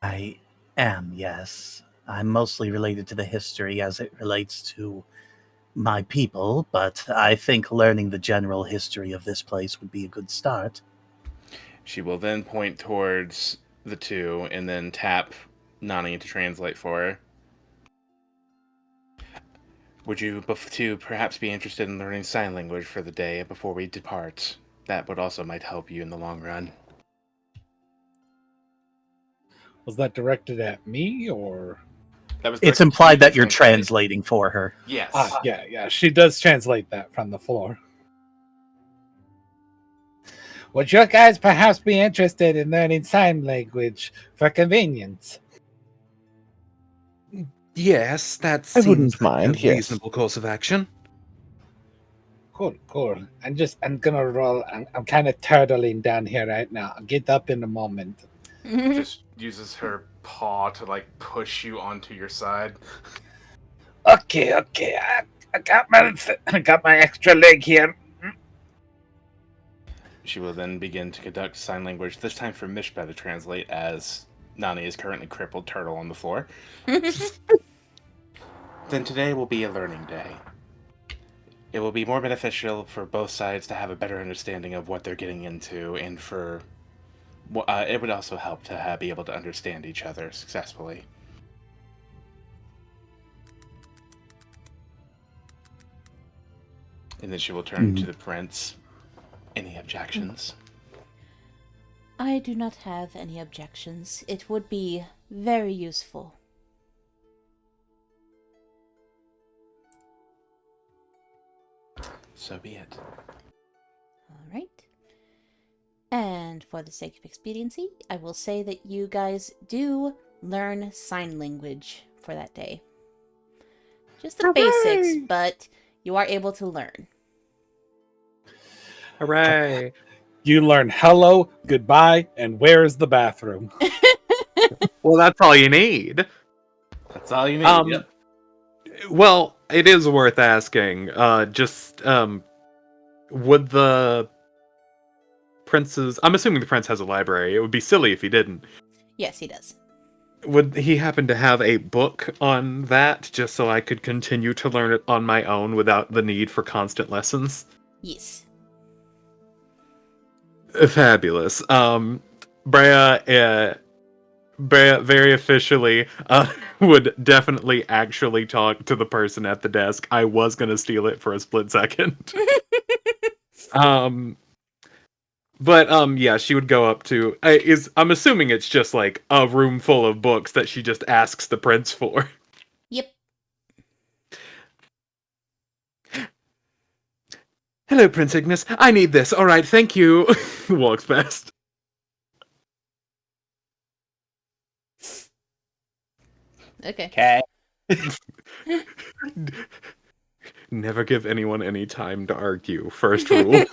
I am, yes. I'm mostly related to the history as it relates to my people, but I think learning the general history of this place would be a good start. She will then point towards the two and then tap Nani to translate for her. Would you two perhaps be interested in learning sign language for the day before we depart? That would also might help you in the long run. Was that directed at me or? It's implied that you're translating for her. Yes. Yeah. She does translate that from the floor. Would you guys perhaps be interested in learning sign language for convenience? Yes, that I seems wouldn't like mind, a yes. reasonable course of action. Cool. I'm gonna roll. I'm kind of turtling down here right now. I'll get up in a moment. Just uses her paw to like push you onto your side. Okay. I got my extra leg here. She will then begin to conduct sign language, this time for Mishpa to translate, as Nani is currently crippled turtle on the floor. Then today will be a learning day. It will be more beneficial for both sides to have a better understanding of what they're getting into, and for it would also help to be able to understand each other successfully. And then she will turn to the prince. Any objections? I do not have any objections. It would be very useful. So be it. All right. And for the sake of expediency, I will say that you guys do learn sign language for that day. Just the basics, but you are able to learn. Hooray! You learn hello, goodbye, and where is the bathroom? Well, that's all you need. That's all you need. Yep. Well, it is worth asking. Would the prince's... I'm assuming the prince has a library. It would be silly if he didn't. Yes, he does. Would he happen to have a book on that, just so I could continue to learn it on my own without the need for constant lessons? Yes. Fabulous. Breia very officially would definitely actually talk to the person at the desk. I was gonna steal it for a split second. Yeah, she would go up to I'm assuming it's just like a room full of books that she just asks the prince for. Yep. Hello, Prince Ignis. I need this. All right, thank you. Walks past. Okay. Okay. Never give anyone any time to argue. First rule.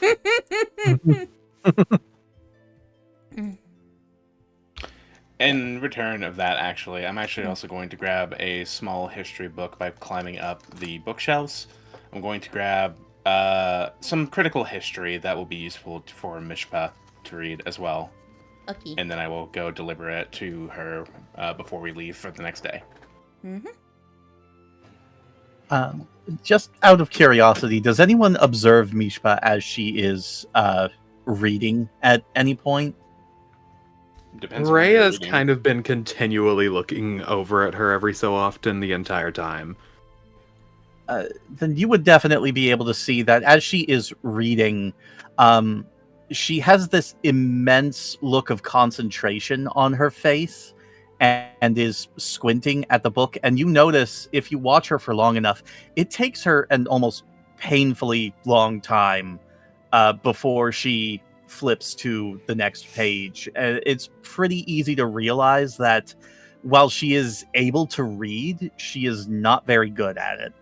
In return of that, actually, I'm actually also going to grab a small history book by climbing up the bookshelves. I'm going to grab some critical history that will be useful for Mishpa to read as well. Okay. And then I will go deliver it to her before we leave for the next day. Mm-hmm. Just out of curiosity, does anyone observe Mishpa as she is reading at any point? Depends on what you're Breia has reading. kind of been continually looking over at her every so often the entire time. Then you would definitely be able to see that as she is reading, she has this immense look of concentration on her face and is squinting at the book. And you notice, if you watch her for long enough, it takes her an almost painfully long time before she flips to the next page. It's pretty easy to realize that while she is able to read, she is not very good at it.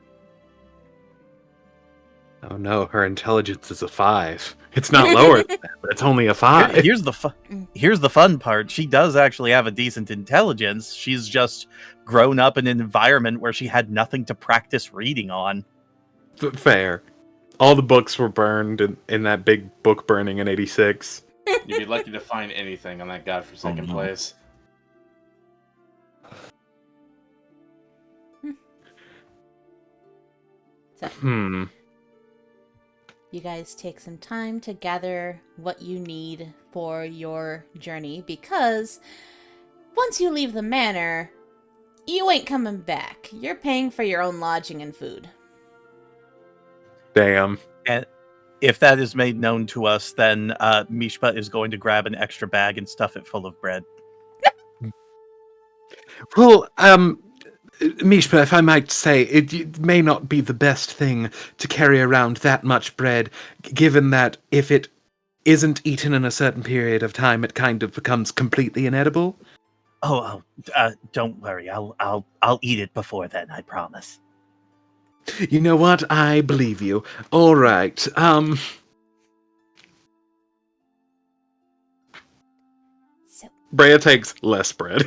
Oh no, her intelligence is a 5. It's not lower than that, but it's only a 5. Here's the fun part. She does actually have a decent intelligence. She's just grown up in an environment where she had nothing to practice reading on. Fair. All the books were burned in that big book burning in 86. You'd be lucky to find anything on that godforsaken no. place. So, you guys take some time to gather what you need for your journey, because once you leave the manor, you ain't coming back. You're paying for your own lodging and food. Damn. And if that is made known to us, then Mishpa is going to grab an extra bag and stuff it full of bread. Well, Mishpa, if I might say, it may not be the best thing to carry around that much bread, given that if it isn't eaten in a certain period of time, it kind of becomes completely inedible. Don't worry. I'll eat it before then. I promise. You know what? I believe you. All right. So, Breia takes less bread.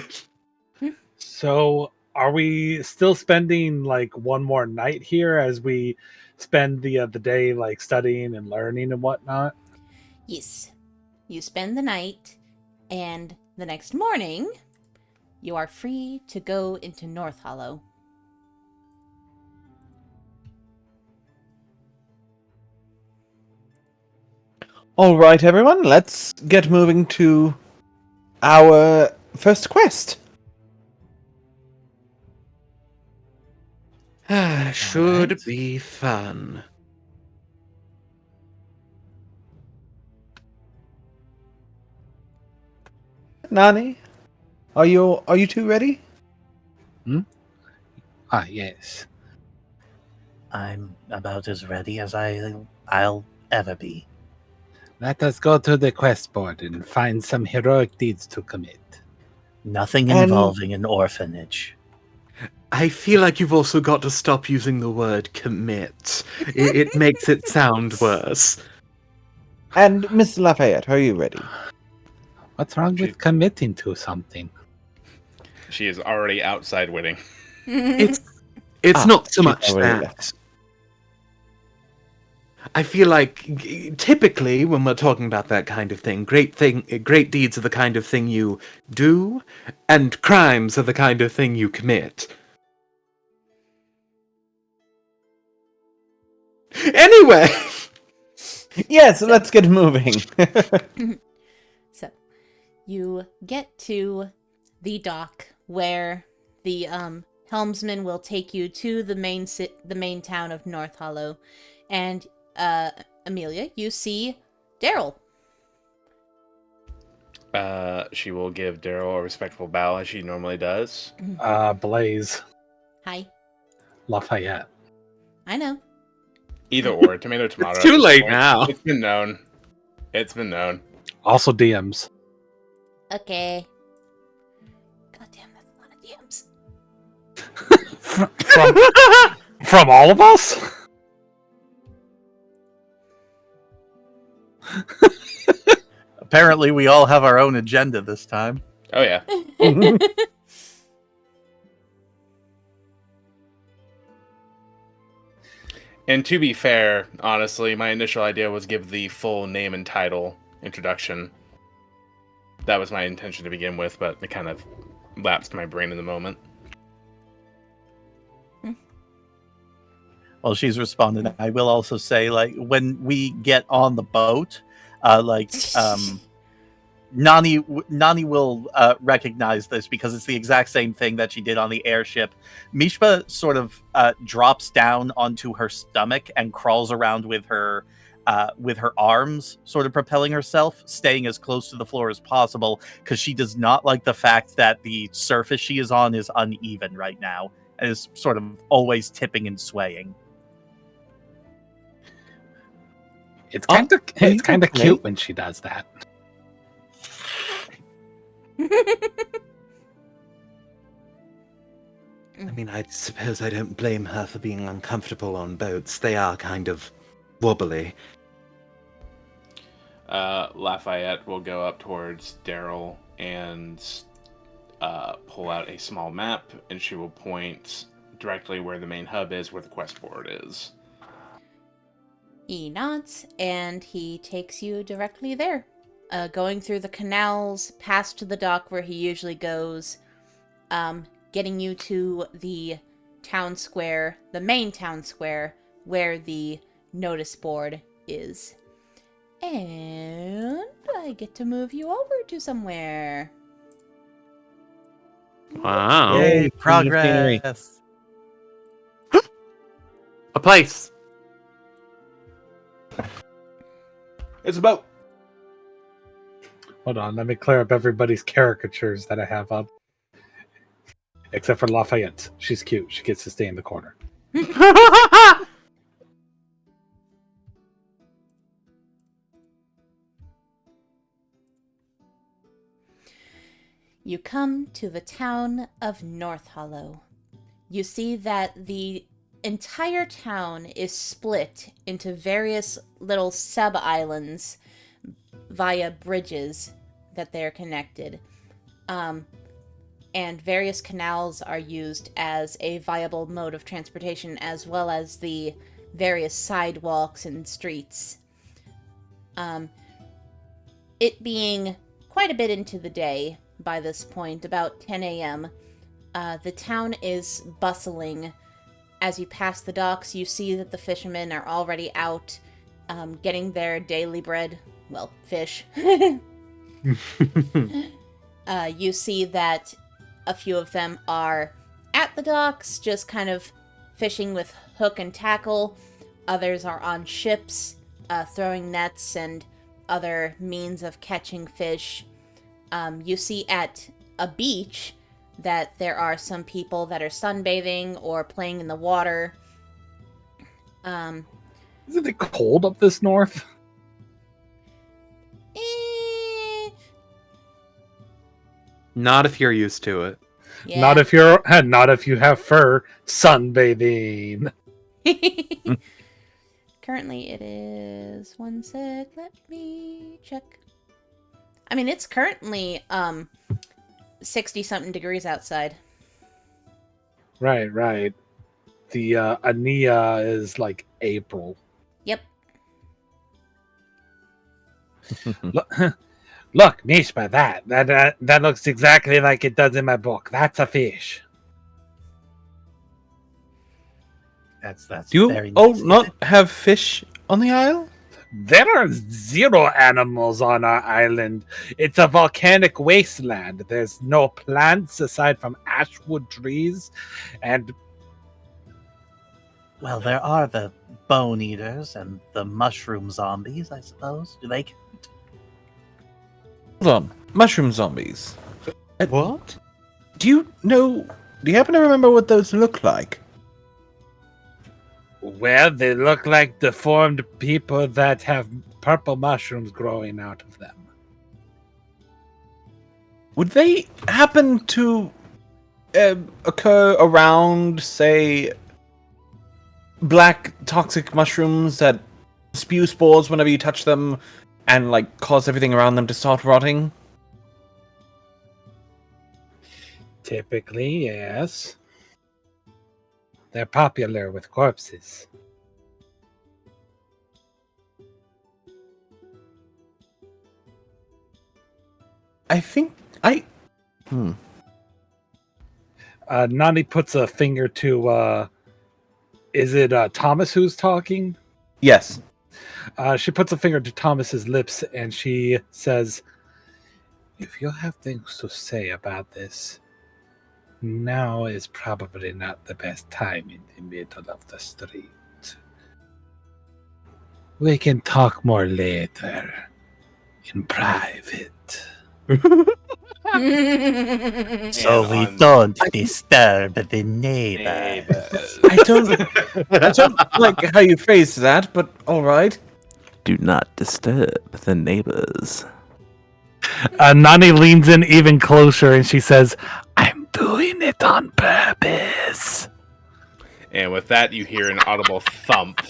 So, are we still spending like one more night here as we spend the day like studying and learning and whatnot? yes, you spend the night, and the next morning, you are free to go into North Hollow. All right, everyone, let's get moving to our first quest. Should Alright. be fun. Nani, are you two ready? Yes. I'm about as ready as I'll ever be. Let us go to the quest board and find some heroic deeds to commit. Nothing And- involving an orphanage. I feel like you've also got to stop using the word commit. It makes it sound worse. And Miss Lafayette, are you ready? What's wrong with committing to something? She is already outside winning. It's Ah, not so she's much already that. left. I feel like typically when we're talking about that kind of thing, great deeds are the kind of thing you do, and crimes are the kind of thing you commit. Anyway, Yes, let's get moving. So, you get to the dock where the helmsman will take you to the main town of North Hollow, and Amelia, you see Daryl. She will give Daryl a respectful bow as she normally does. Blaze. Hi. Lafayette. I know. Either or, tomato, tomato. It's at too this late point. now. It's been known. It's been known. Also DMs. Okay. God damn, that's a lot of DMs. From all of us? Apparently, we all have our own agenda this time. Oh yeah. And to be fair, honestly, my initial idea was give the full name and title introduction. That was my intention to begin with, but it kind of lapsed my brain in the moment. Well, she's responded. I will also say, like, when we get on the boat, Nani will recognize this because it's the exact same thing that she did on the airship. Mishpa sort of drops down onto her stomach and crawls around with her arms, sort of propelling herself, staying as close to the floor as possible because she does not like the fact that the surface she is on is uneven right now and is sort of always tipping and swaying. It's kind of cute when she does that. I mean, I suppose I don't blame her for being uncomfortable on boats. They are kind of wobbly. Lafayette will go up towards Daryl and pull out a small map, and she will point directly where the main hub is, where the quest board is. He nods, and he takes you directly there. Going through the canals, past to the dock where he usually goes, getting you to the town square, the main town square, where the notice board is. And I get to move you over to somewhere. Wow. Yay, progress! A place. It's a boat. Hold on, let me clear up everybody's caricatures that I have up. Except for Lafayette. She's cute. She gets to stay in the corner. You come to the town of North Hollow. You see that the entire town is split into various little sub-islands via bridges that they're connected. And various canals are used as a viable mode of transportation, as well as the various sidewalks and streets. It being quite a bit into the day by this point, about 10 a.m., the town is bustling. As you pass the docks, you see that the fishermen are already out getting their daily bread. Well, fish. You see that a few of them are at the docks, just kind of fishing with hook and tackle. Others are on ships, throwing nets and other means of catching fish. You see at a beach that there are some people that are sunbathing or playing in the water. Isn't it cold up this north? Not if you're used to it. Yeah. Not if you have fur sunbathing. Currently it is... One sec, let me check. I mean, it's currently 60-something degrees outside. Right. The Ania is like April. Yep. Look, Mishpa, that looks exactly like it does in my book. That's a fish. That's Do you very all nice. not have fish on the isle? There are zero animals on our island. It's a volcanic wasteland. There's no plants aside from ashwood trees, and Well, there are the bone eaters and the mushroom zombies, I suppose. Do they count? Hold on. Mushroom zombies. What? Do you happen to remember what those look like? Well, they look like deformed people that have purple mushrooms growing out of them. Would they happen to occur around, say, black toxic mushrooms that spew spores whenever you touch them and like cause everything around them to start rotting? Typically, yes. They're popular with corpses. I think Nani puts a finger to, is it Thomas who's talking? Yes. She puts a finger to Thomas's lips and she says, if you have things to say about this, now is probably not the best time in the middle of the street. We can talk more later, in private. So we don't disturb the neighbors. I don't like how you phrase that, but all right. Do not disturb the neighbors. Nani leans in even closer and she says, I'm doing it on purpose. And with that, you hear an audible thump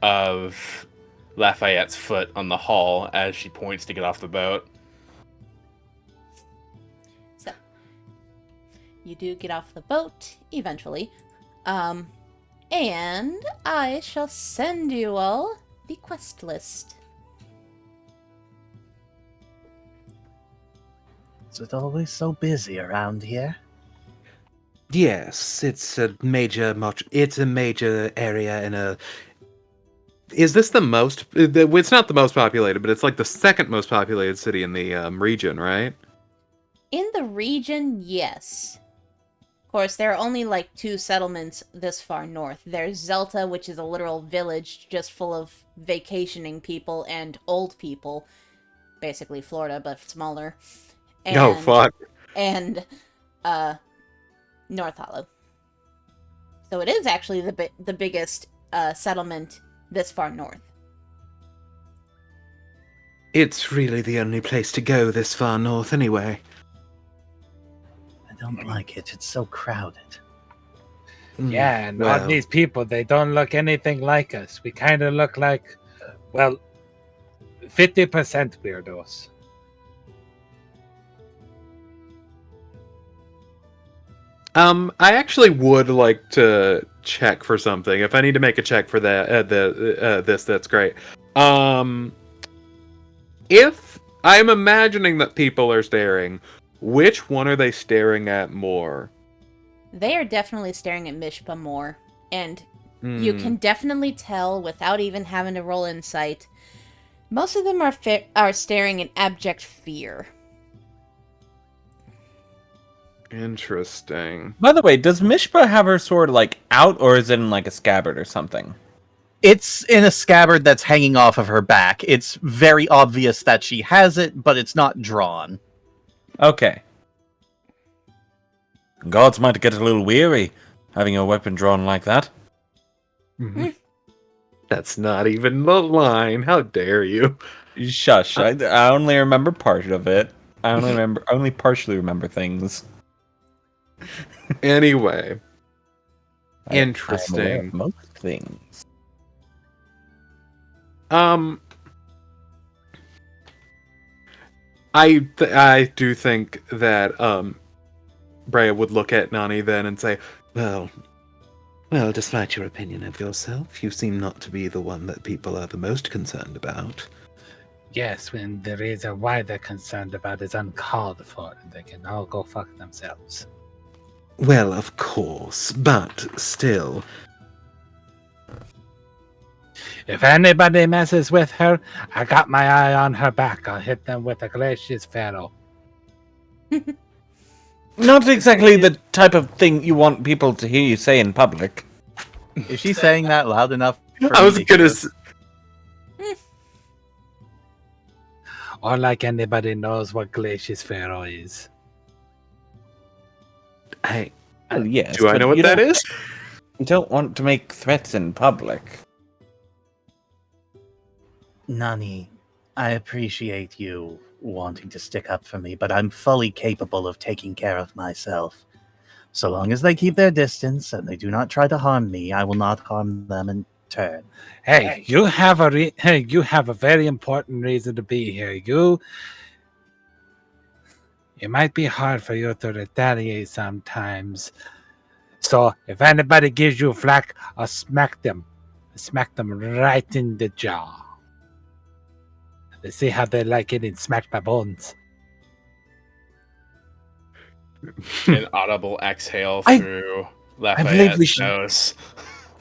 of Lafayette's foot on the hall as she points to get off the boat. So, you do get off the boat eventually. And I shall send you all the quest list. Is it always so busy around here? Yes, it's a major area in a. Is this the most? It's not the most populated, but it's like the second most populated city in the region, right? In the region, yes. Of course, there are only like 2 settlements this far north. There's Zelta, which is a literal village just full of vacationing people and old people. Basically Florida, but smaller. And, Oh, fuck. And North Hollow. So it is actually the biggest settlement this far north. It's really the only place to go this far north, anyway. I don't like it. It's so crowded. Yeah, and all these people, they don't look anything like us. We kind of look like, well, 50% weirdos. I actually would like to check for something. If I need to make a check for that, that's great. If I'm imagining that people are staring, which one are they staring at more? They are definitely staring at Mishpa more, and you can definitely tell without even having to roll insight. Most of them are staring in abject fear. Interesting. By the way, does Mishpa have her sword like out, or is it in like a scabbard or something? It's in a scabbard that's hanging off of her back. It's very obvious that she has it, but it's not drawn. Okay. Gods might get a little weary having a weapon drawn like that. Mm-hmm. That's not even the line. How dare you? Shush! I only remember part of it. I only partially remember things. Anyway, I am aware interesting. of most things. I do think that Breia would look at Nani then and say, well, despite your opinion of yourself, you seem not to be the one that people are the most concerned about. Yes, when the reason why they're concerned about is uncalled for, and they can all go fuck themselves. Well, of course, but still. If anybody messes with her, I got my eye on her back. I'll hit them with a glacius pharaoh. Not exactly the type of thing you want people to hear you say in public. Is she saying that loud enough for I me was to gonna. hear? Or like anybody knows what glacius pharaoh is. Hey, Well, yes, do I but know what you that don't- is? You don't want to make threats in public. Nani, I appreciate you wanting to stick up for me, but I'm fully capable of taking care of myself. So long as they keep their distance and they do not try to harm me, I will not harm them in turn. Hey, you have a very important reason to be here. It might be hard for you to retaliate sometimes. So if anybody gives you flack, I'll smack them. Smack them right in the jaw. Let's see how they like getting smacked by bones. An audible exhale I- through I believe we Lafayette's should- nose.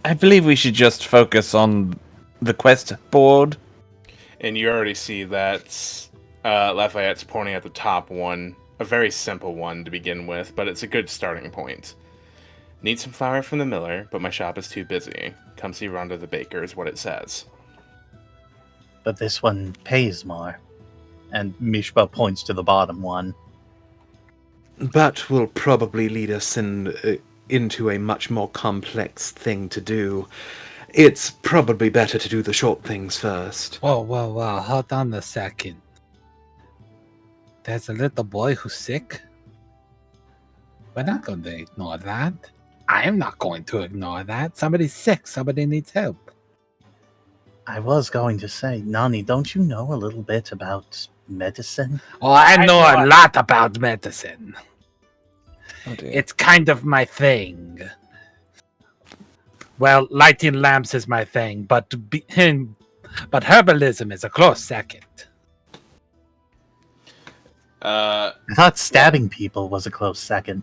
I believe we should just focus on the quest board. And you already see that Lafayette's pointing at the top one, a very simple one to begin with, but it's a good starting point. Need some flour from the miller, but my shop is too busy. Come see Rhonda the baker is what it says. But this one pays more. And Mishpa points to the bottom one. That will probably lead us into a much more complex thing to do. It's probably better to do the short things first. Whoa, hold on a second. There's a little boy who's sick? We're not going to ignore that. I am not going to ignore that. Somebody's sick. Somebody needs help. I was going to say, Nani, don't you know a little bit about medicine? Oh, I know a lot about medicine. Oh dear. It's kind of my thing. Well, lighting lamps is my thing, but herbalism is a close second. Uh, I thought stabbing people was a close second.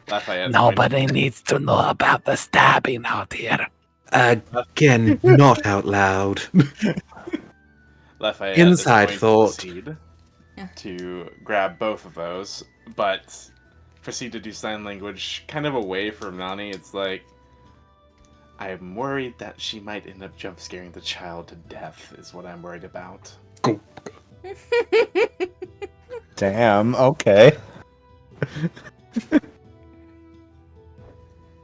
Lafayette. Nobody needs to know about the stabbing out here. Again, not out loud. Lafayette Inside is going thought. to proceed Yeah. to grab both of those, but proceed to do sign language kind of away from Nani. It's like, I'm worried that she might end up jump scaring the child to death, is what I'm worried about. Damn, okay.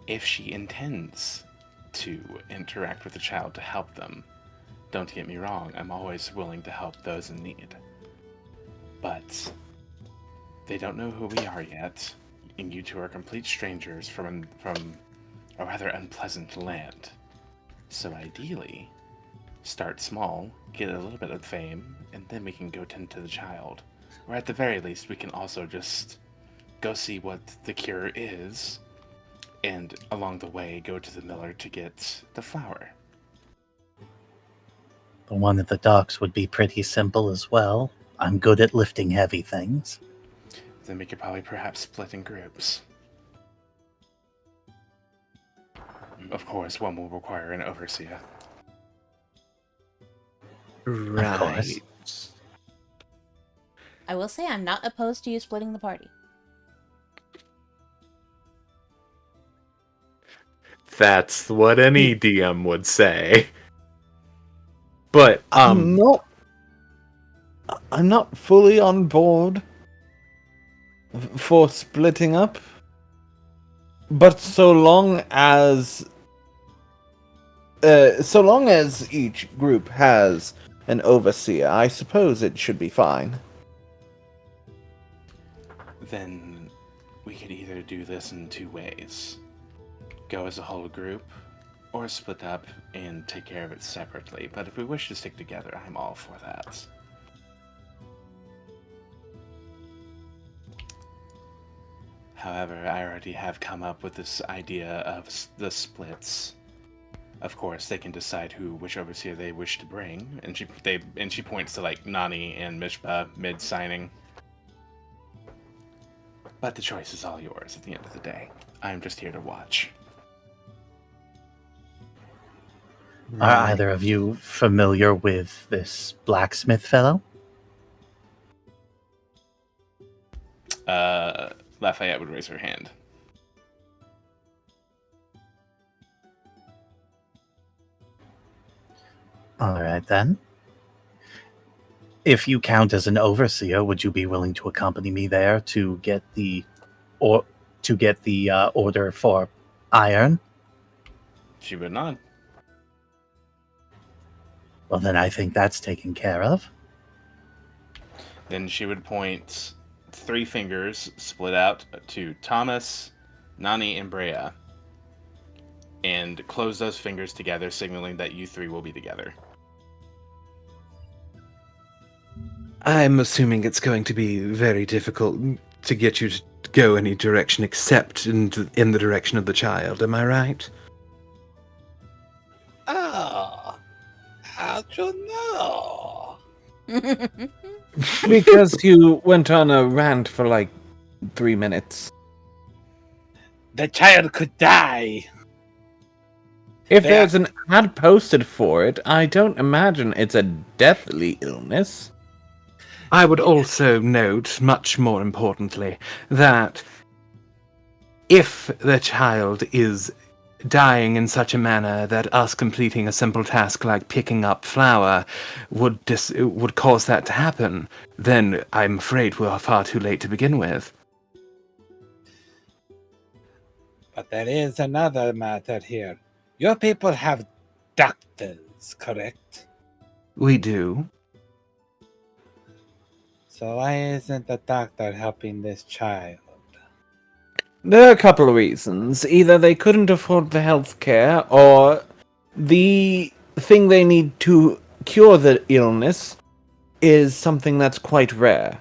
If she intends to interact with the child to help them, don't get me wrong, I'm always willing to help those in need. But they don't know who we are yet, and you two are complete strangers from a rather unpleasant land. So ideally, start small, get a little bit of fame, and then we can go tend to the child. Or at the very least, we can also just go see what the cure is, and along the way, go to the miller to get the flour. The one at the docks would be pretty simple as well. I'm good at lifting heavy things. Then we could probably perhaps split in groups. Of course, one will require an overseer. Right. I will say I'm not opposed to you splitting the party. That's what any DM would say. But I'm not fully on board for splitting up. But so long as each group has an overseer, I suppose it should be fine. Then we could either do this in two ways. Go as a whole group, or split up and take care of it separately. But if we wish to stick together, I'm all for that. However, I already have come up with this idea of the splits. Of course, they can decide which overseer they wish to bring, and she points to like Nani and Mishpa mid signing. But the choice is all yours at the end of the day. I'm just here to watch. Are either of you familiar with this blacksmith fellow? Lafayette would raise her hand. All right, then. If you count as an overseer, would you be willing to accompany me there to get the order for iron? She would nod. Well, then I think that's taken care of. Then she would point 3 fingers split out to Tomas, Nani, and Breia, and close those fingers together, signaling that you 3 will be together. I'm assuming it's going to be very difficult to get you to go any direction except in the direction of the child. Am I right? Oh, how'd you know? Because you went on a rant for like 3 minutes. The child could die. If They there's an ad posted for it, I don't imagine it's a deathly illness. I would also note, much more importantly, that if the child is dying in such a manner that us completing a simple task like picking up flour would cause that to happen, then I'm afraid we are far too late to begin with. But there is another matter here. Your people have doctors, correct? We do. So why isn't the doctor helping this child? There are a couple of reasons. Either they couldn't afford the healthcare, or the thing they need to cure the illness is something that's quite rare.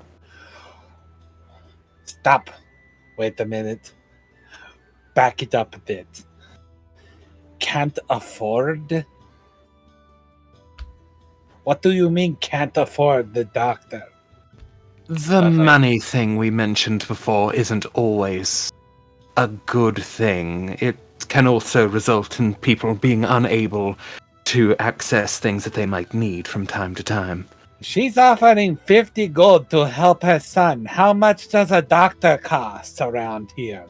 Stop. Wait a minute. Back it up a bit. Can't afford? What do you mean can't afford the doctor? The money thing we mentioned before isn't always a good thing. It can also result in people being unable to access things that they might need from time to time. She's offering 50 gold to help her son. How much does a doctor cost around here?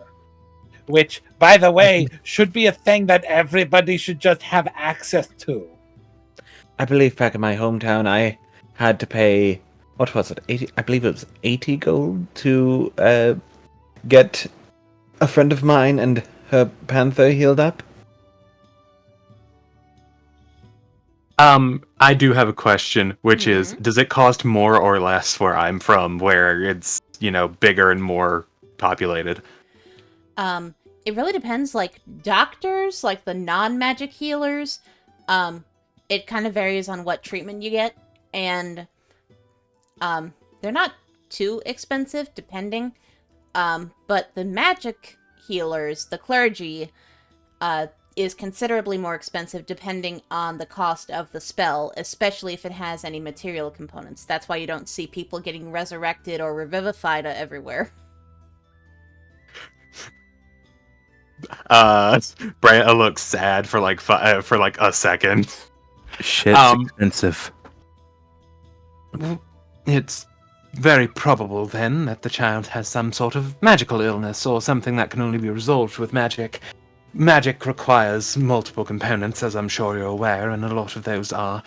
Which, by the way, should be a thing that everybody should just have access to. I believe back in my hometown, I had to pay, what was it, 80? I believe it was 80 gold to get a friend of mine and her panther healed up. I do have a question, which is, does it cost more or less where I'm from, where it's, bigger and more populated? It really depends. Like, doctors, like the non-magic healers, it kind of varies on what treatment you get, and they're not too expensive, depending. But the magic healers, the clergy, is considerably more expensive depending on the cost of the spell, especially if it has any material components. That's why you don't see people getting resurrected or revivified everywhere. Breia looks sad for like a second. Shit's expensive. It's very probable, then, that the child has some sort of magical illness or something that can only be resolved with magic. Magic requires multiple components, as I'm sure you're aware, and a lot of those are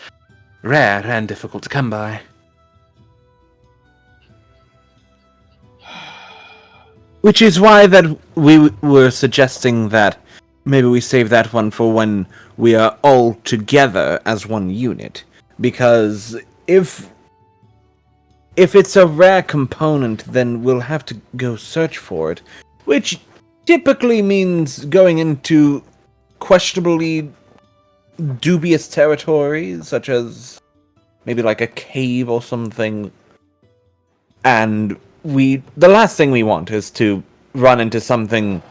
rare and difficult to come by. Which is why that we were suggesting that maybe we save that one for when we are all together as one unit. Because if it's a rare component, then we'll have to go search for it. Which typically means going into questionably dubious territory, such as maybe like a cave or something. And the last thing we want is to run into something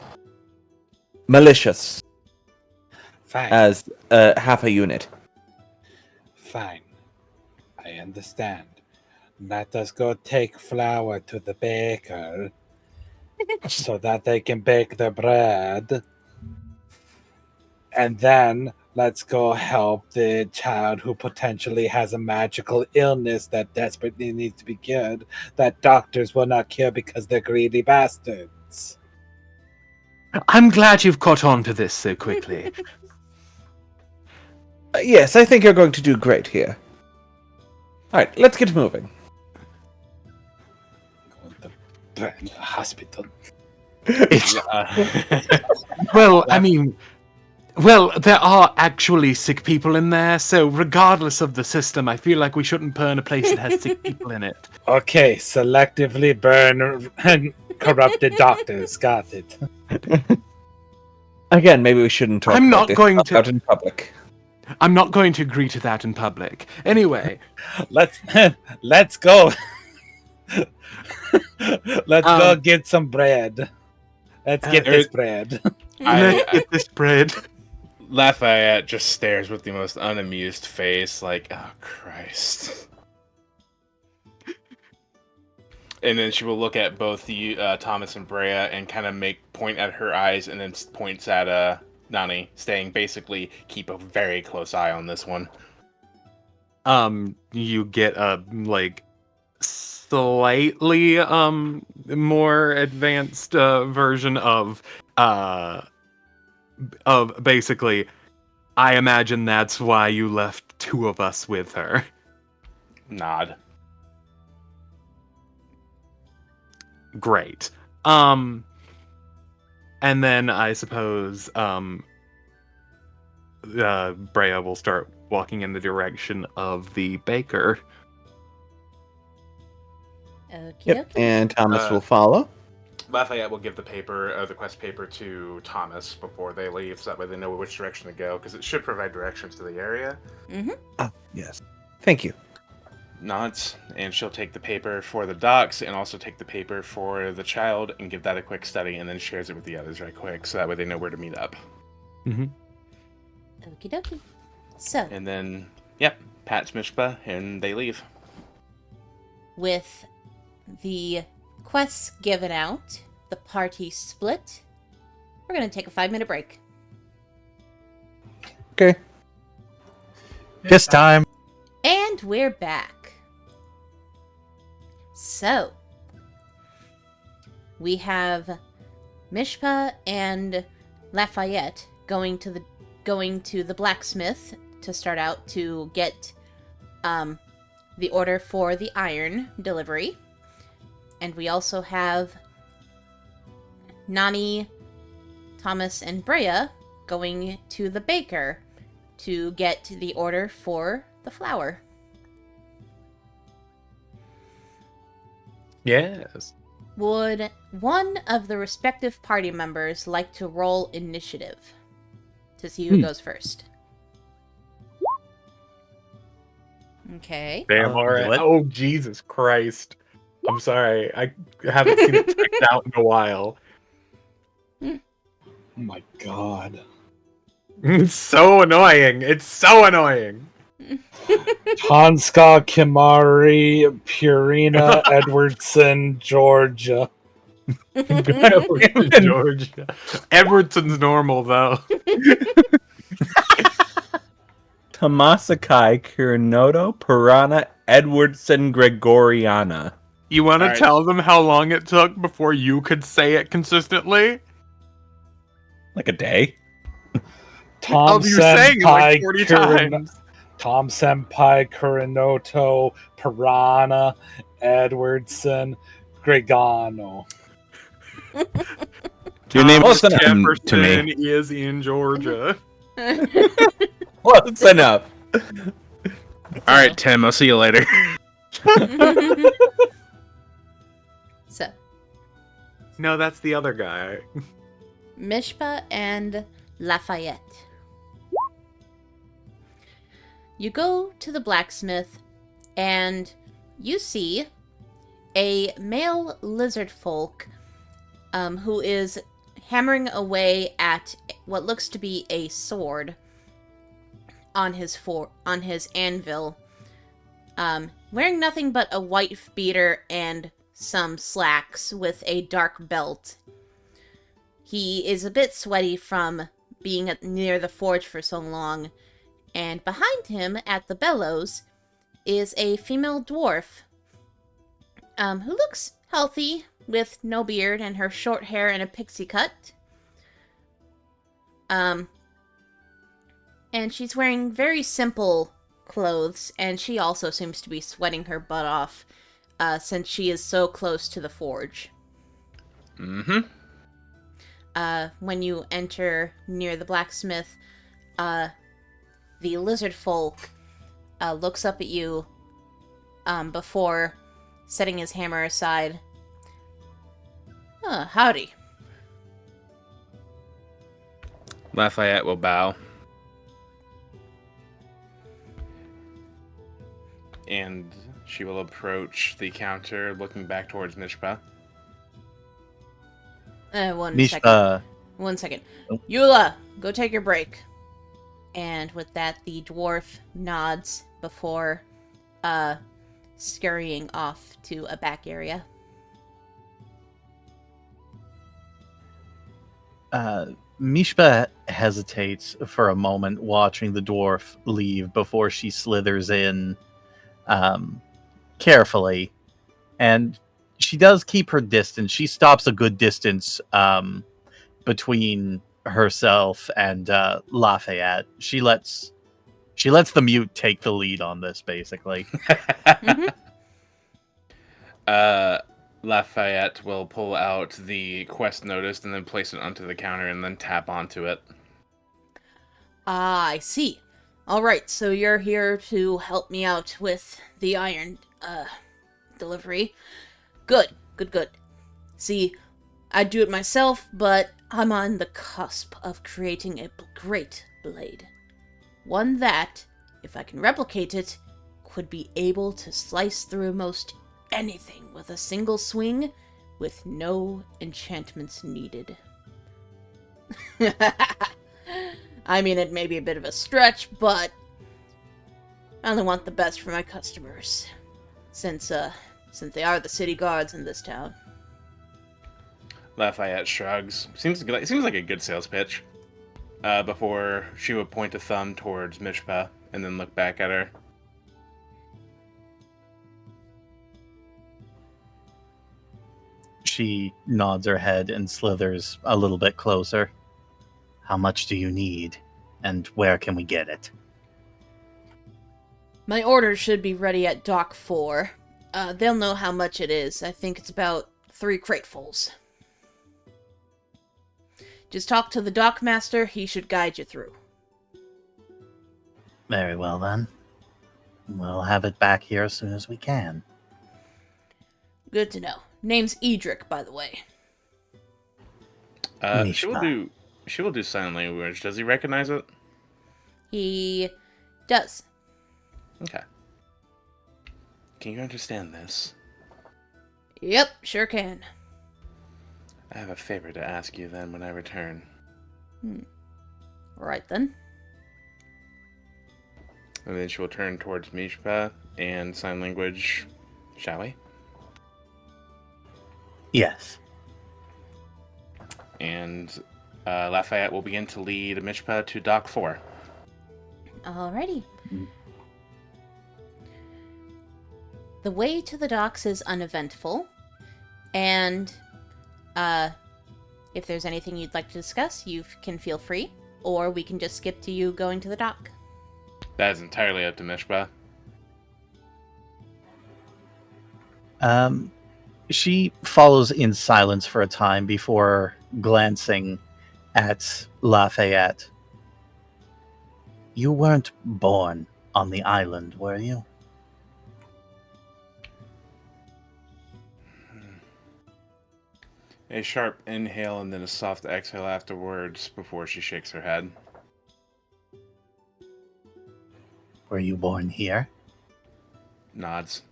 malicious. Fine. As half a unit. Fine. I understand. Let us go take flour to the baker so that they can bake the bread. And then let's go help the child who potentially has a magical illness that desperately needs to be cured, that doctors will not cure because they're greedy bastards. I'm glad you've caught on to this so quickly. Yes, I think you're going to do great here. Alright, let's get moving. Go to the hospital. Well, I mean, Well, there are actually sick people in there, so regardless of the system, I feel like we shouldn't burn a place that has sick people in it. Okay, selectively burn corrupted doctors. Got it. Again, maybe we shouldn't talk I'm about not this going to- out in public. I'm not going to agree to that in public. Anyway, Let's go. Let's go get some bread. Let's get this bread. let's get this bread. Lafayette just stares with the most unamused face, like, oh, Christ. And then she will look at both you, Thomas and Breia, and kind of point at her eyes, and then points at Nani, saying basically, keep a very close eye on this one. You get a slightly more advanced version of basically, I imagine that's why you left two of us with her. Nod. Great. And then I suppose Breia will start walking in the direction of the baker. Okay. And Thomas will follow. Lafayette will give the quest paper to Thomas before they leave, so that way they know which direction to go, because it should provide directions to the area. Mm-hmm. Oh, yes. Thank you. Nods, and she'll take the paper for the docs, and also take the paper for the child, and give that a quick study, and then shares it with the others right quick, so that way they know where to meet up. Mm-hmm. Okie dokie. So, And then, yep, Pat's Mishpa, and they leave. with the quests given out, the party split, we're going to take a 5-minute break. Okay. This time. And we're back. So, we have Mishpa and Lafayette going to the blacksmith to start out to get the order for the iron delivery. And we also have Nani, Thomas, and Breia going to the baker to get the order for the flour. Yes. Would one of the respective party members like to roll initiative to see who goes first? Okay. Damn, all right. what? Oh, Jesus Christ. I'm sorry. I haven't seen it typed out in a while. Oh my god. It's so annoying. It's so annoying. Tonska, Kimari, Purina, Edwardson, Georgia. Georgia. Edwardson's normal, though. Tomasakai, Kirinoto, Piranha, Edwardson, Gregoriana. You want to Alright. tell them how long it took before you could say it consistently? Like a day? Tom You're saying it like Senpai, 40 times. Tom Senpai, Kurinoto, Piranha, Edwardson, Gregano. Your name Thomas was enough to Jefferson me. is in Georgia. Close enough. Alright, Tim, I'll see you later. So, No, that's the other guy. Mishpa and Lafayette. You go to the blacksmith, and you see a male lizard folk who is hammering away at what looks to be a sword on his anvil, wearing nothing but a white beater and some slacks with a dark belt. He is a bit sweaty from being near the forge for so long, and behind him at the bellows is a female dwarf who looks healthy with no beard and her short hair in a pixie cut. And she's wearing very simple clothes, and she also seems to be sweating her butt off since she is so close to the forge. Mm-hmm. when you enter near the blacksmith, the lizard folk looks up at you before setting his hammer aside. Howdy. Lafayette will bow. And she will approach the counter, looking back towards Mishpa. Mishpa. One second. Oh. Eula, go take your break. And with that, the dwarf nods before scurrying off to a back area. Mishpa hesitates for a moment, watching the dwarf leave before she slithers in carefully. And she does keep her distance. She stops a good distance between herself and Lafayette. She lets the mute take the lead on this, basically. Lafayette will pull out the quest notice and then place it onto the counter and then tap onto it. Ah, I see. Alright, so you're here to help me out with the iron delivery. Good. See, I'd do it myself, but I'm on the cusp of creating a great blade. One that, if I can replicate it, could be able to slice through most anything with a single swing with no enchantments needed. I mean, it may be a bit of a stretch, but I only want the best for my customers, since they are the city guards in this town. Lafayette shrugs. Seems like a good sales pitch. Before she would point a thumb towards Mishpa and then look back at her. She nods her head and slithers a little bit closer. How much do you need, and where can we get it? My order should be ready at Dock 4. They'll know how much it is. I think it's about 3 cratefuls. Just talk to the dockmaster. He should guide you through. Very well, then. We'll have it back here as soon as we can. Good to know. Name's Edric, by the way. She will do sign language. Does he recognize it? He does. Okay. Can you understand this? Yep, sure can. I have a favor to ask you then when I return. Right then. And then she will turn towards Mishpa and sign language. Shall we? Yes. And Lafayette will begin to lead Mishpa to Dock 4. Alrighty. The way to the docks is uneventful, and if there's anything you'd like to discuss, you can feel free, or we can just skip to you going to the dock. That is entirely up to Mishpa. She follows in silence for a time before glancing at Lafayette. You weren't born on the island, were you? A sharp inhale and then a soft exhale afterwards before she shakes her head. Were you born here? Nods.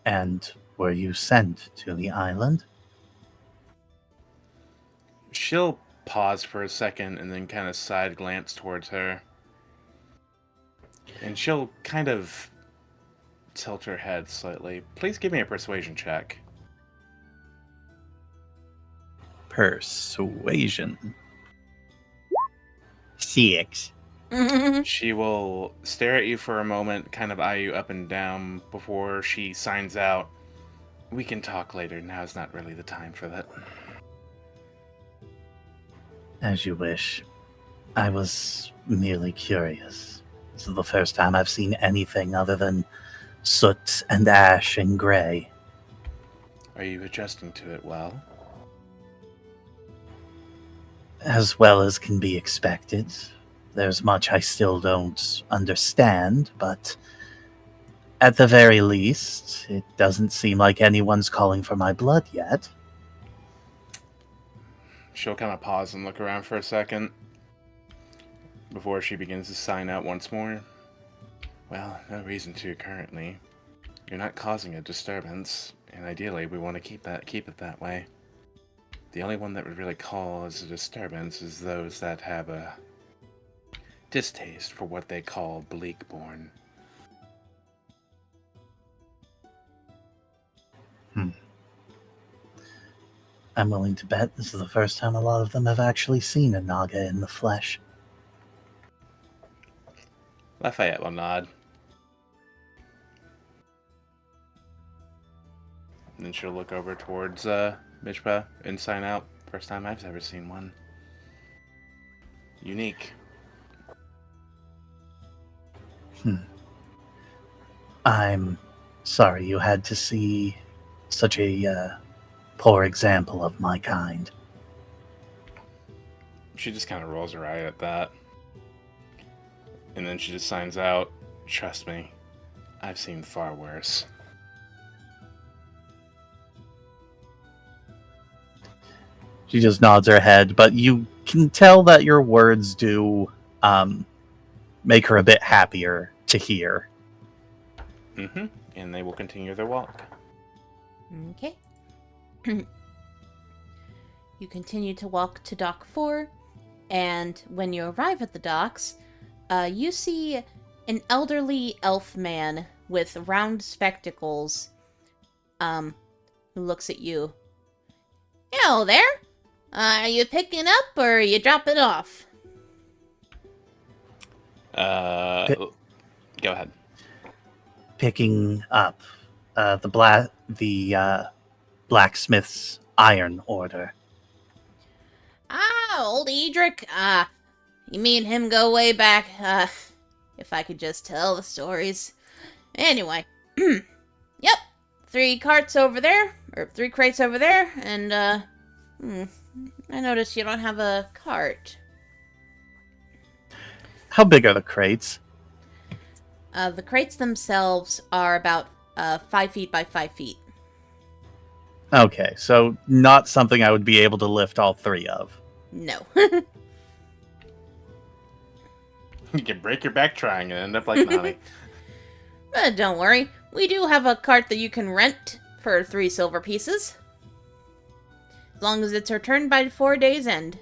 And were you sent to the island? She'll pause for a second and then kind of side glance towards her. And she'll kind of tilt her head slightly. Please give me a persuasion check. Persuasion. 6. She will stare at you for a moment, kind of eye you up and down before she signs out. We can talk later. Now's not really the time for that. As you wish. I was merely curious. This is the first time I've seen anything other than soot and ash and gray. Are you adjusting to it well? As well as can be expected. There's much I still don't understand, but at the very least, it doesn't seem like anyone's calling for my blood yet. She'll kind of pause and look around for a second before she begins to sign out once more. Well, no reason to currently. You're not causing a disturbance, and ideally we want to keep it that way. The only one that would really cause a disturbance is those that have a distaste for what they call Bleakborn. I'm willing to bet this is the first time a lot of them have actually seen a Naga in the flesh. Lafayette will nod. And then she'll look over towards Mishpa and sign out. First time I've ever seen one. Unique. I'm sorry you had to see such a poor example of my kind. She just kind of rolls her eye at that. And then she just signs out, trust me, I've seen far worse. She just nods her head, but you can tell that your words do make her a bit happier to hear. Mm-hmm. And they will continue their walk. Okay. You continue to walk to Dock 4, and when you arrive at the docks, you see an elderly elf man with round spectacles, who looks at you. Hello there! Are you picking up, or are you dropping off? Go ahead. Picking up the blacksmith's iron order. Ah, old Edric. You mean him go way back? If I could just tell the stories. Anyway. Yep. 3 carts over there, or 3 crates over there, and, I noticed you don't have a cart. How big are the crates? The crates themselves are about 5 feet by 5 feet. Okay, so not something I would be able to lift all 3 of. No. You can break your back trying and end up like Nani. Don't worry. We do have a cart that you can rent for 3 silver pieces. As long as it's returned by 4 days' end.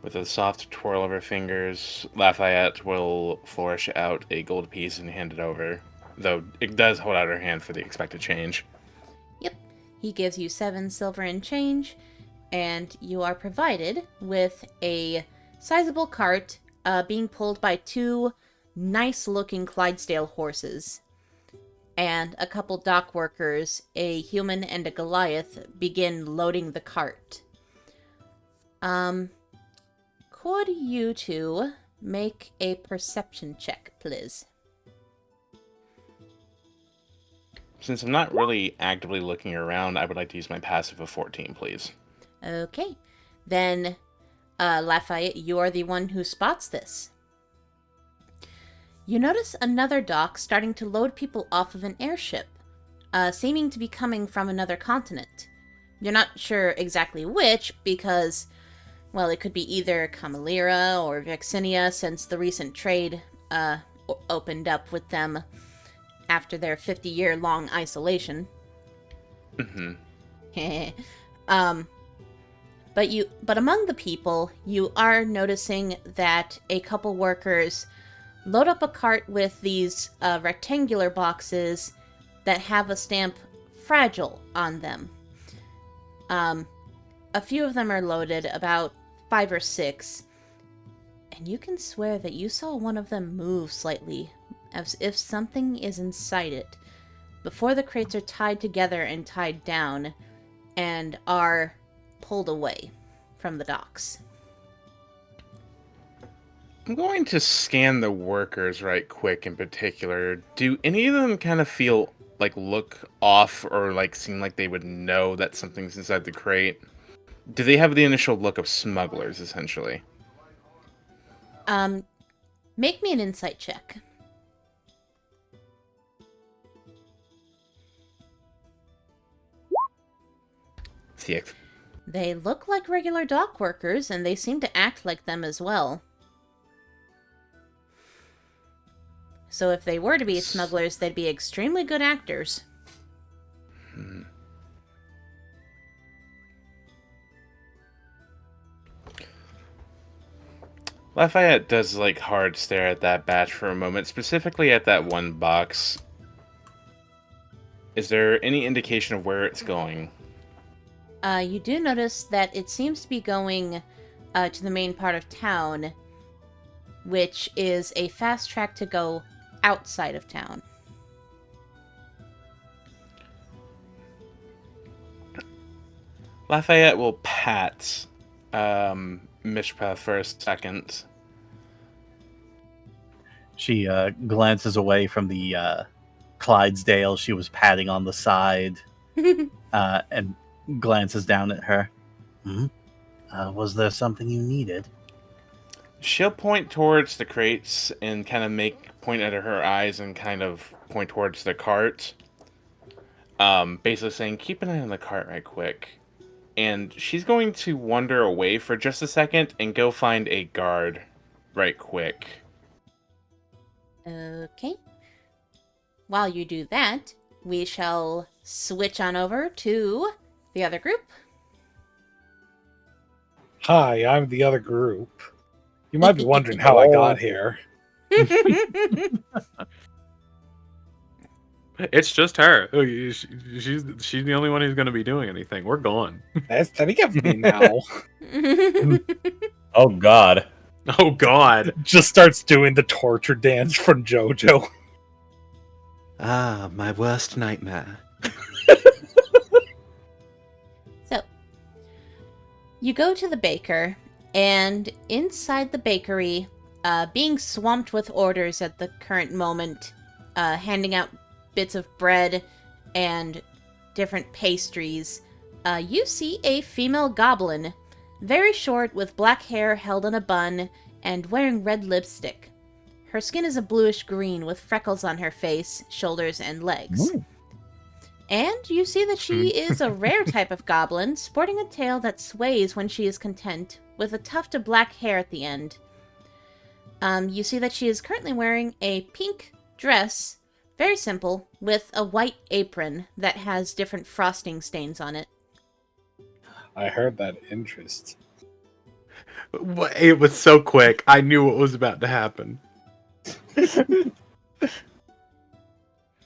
With a soft twirl of her fingers, Lafayette will flourish out a gold piece and hand it over. Though it does hold out her hand for the expected change. Yep. He gives you 7 silver and change, and you are provided with a sizable cart being pulled by 2 nice-looking Clydesdale horses. And a couple dock workers, a human and a Goliath, begin loading the cart. Could you 2 make a perception check, please? Since I'm not really actively looking around, I would like to use my passive of 14, please. Okay. Then, Lafayette, you are the one who spots this. You notice another dock starting to load people off of an airship, seeming to be coming from another continent. You're not sure exactly which, because, well, it could be either Camelira or Vexinia, since the recent trade opened up with them after their 50-year-long isolation. Mm-hmm. But among the people, you are noticing that a couple workers load up a cart with these rectangular boxes that have a stamp "Fragile" on them. A few of them are loaded, about 5 or 6, and you can swear that you saw one of them move slightly, as if something is inside it, before the crates are tied together and tied down, and are pulled away from the docks. I'm going to scan the workers right quick in particular. Do any of them kind of feel like look off or like seem like they would know that something's inside the crate? Do they have the initial look of smugglers, essentially? Make me an insight check. Six. They look like regular dock workers, and they seem to act like them as well. So if they were to be smugglers, they'd be extremely good actors. Lafayette does like hard stare at that batch for a moment, specifically at that one box. Is there any indication of where it's going? You do notice that it seems to be going to the main part of town, which is a fast track to go outside of town. Lafayette will pat Mishpa for a second. She glances away from the Clydesdale she was patting on the side and glances down at her. Was there something you needed? She'll point towards the crates and kind of point at her eyes and kind of point towards the cart. Basically saying, keep an eye on the cart right quick. And she's going to wander away for just a second and go find a guard right quick. Okay. While you do that, we shall switch on over to the other group. Hi, I'm the other group. You might be wondering how I got here. It's just her. She's the only one who's going to be doing anything. We're gone. That's think of me now. Oh God. Oh God. Just starts doing the torture dance from JoJo. Ah, my worst nightmare. So, you go to the baker, and inside the bakery, being swamped with orders at the current moment, handing out bits of bread and different pastries, you see a female goblin, very short with black hair held in a bun and wearing red lipstick. Her skin is a bluish green with freckles on her face, shoulders, and legs. Ooh. And you see that she is a rare type of goblin, sporting a tail that sways when she is content, with a tuft of black hair at the end. You see that she is currently wearing a pink dress, very simple, with a white apron that has different frosting stains on it. I heard that interest. It was so quick. I knew what was about to happen.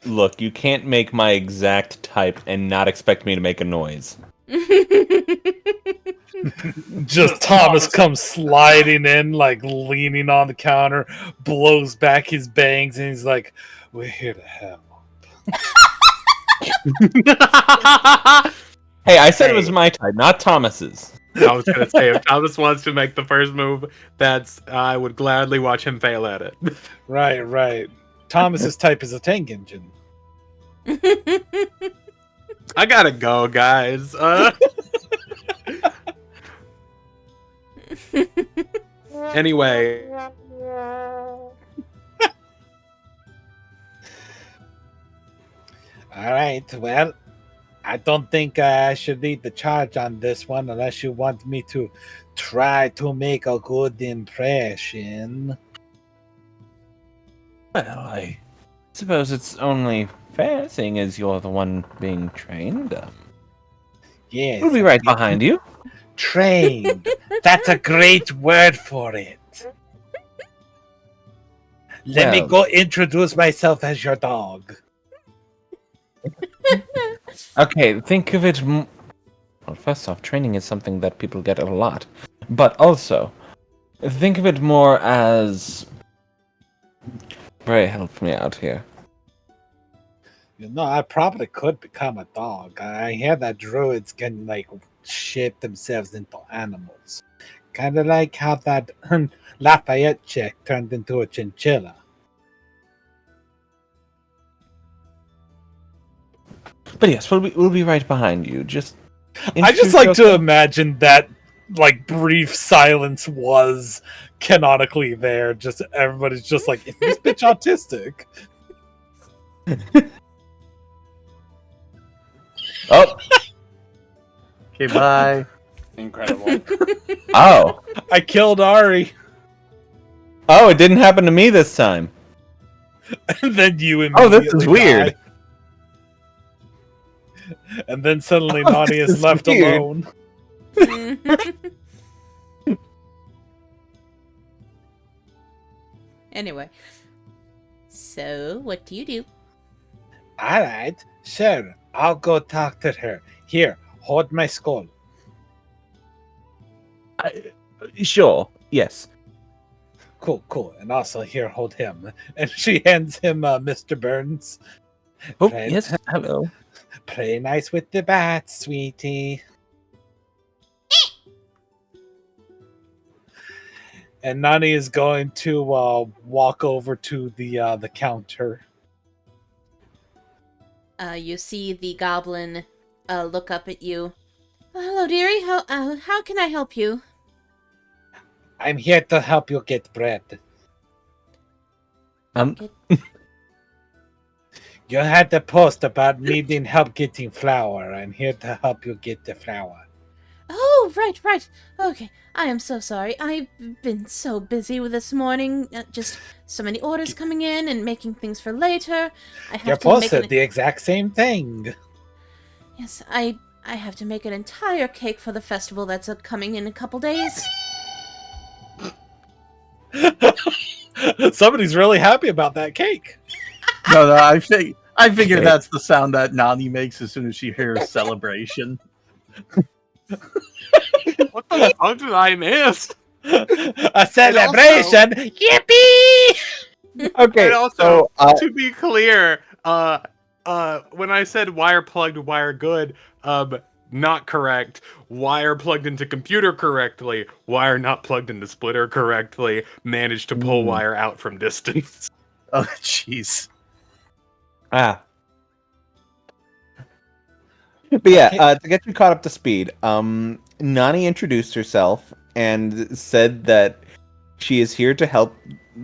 Look, you can't make my exact type and not expect me to make a noise. Just Thomas comes sliding in, like leaning on the counter, blows back his bangs, and he's like, "We're here to help." Hey, I said it was my type, not Thomas's. I was gonna say, if Thomas wants to make the first move, I would gladly watch him fail at it. Right. Thomas's type is a tank engine. I gotta go, guys. Anyway, All right, well, I don't think I should lead the charge on this one unless you want me to try to make a good impression. Well, I suppose it's only fair, seeing as you're the one being trained. Yes. We'll be right behind you. Trained. That's a great word for it. Let me Well. go introduce myself as your dog. Okay, think of it. Well, first off, training is something that people get a lot. But also, think of it more as. Breia, help me out here. You know, I probably could become a dog. I hear that druids can, like, shape themselves into animals. kind of like how that Lafayette chick turned into a chinchilla. But yes, we'll be right behind you. Just I just introduce like to yourself. imagine that like brief silence was canonically there. Just everybody's just like, is this bitch autistic? Oh, Okay, bye. Incredible. oh, I killed Ari, oh! It didn't happen to me this time. and then you Oh, immediately this is weird. die. And then suddenly Oh, Nani this is is left weird. alone. Anyway. So, what do you do? Alright, sure. I'll go talk to her. Here, hold my skull. Sure. Yes. Cool. And also here, hold him. And she hands him Mr. Burns. Oh, Play- yes. Hello. Play nice with the bats, sweetie. And Nani is going to walk over to the counter. You see the goblin look up at you. Hello, dearie. How can I help you? I'm here to help you get bread. You had the post about needing help getting flour. I'm here to help you get the flour. Oh, right. Okay, I am so sorry. I've been so busy with this morning. Just so many orders coming in and making things for later. I Your have to post make said the exact same thing. Yes, I have to make an entire cake for the festival that's coming in a couple days. Somebody's really happy about that cake. No, I figure Okay. that's the sound that Nani makes as soon as she hears celebration. What the fuck did I miss? A celebration! Yippee! Okay. And also, So, to be clear, when I said wire plugged, wire good, not correct. Wire plugged into computer correctly. Wire not plugged into splitter correctly. Managed to pull wire out from distance. Oh, jeez. But yeah, to get you caught up to speed, Nani introduced herself and said that she is here to help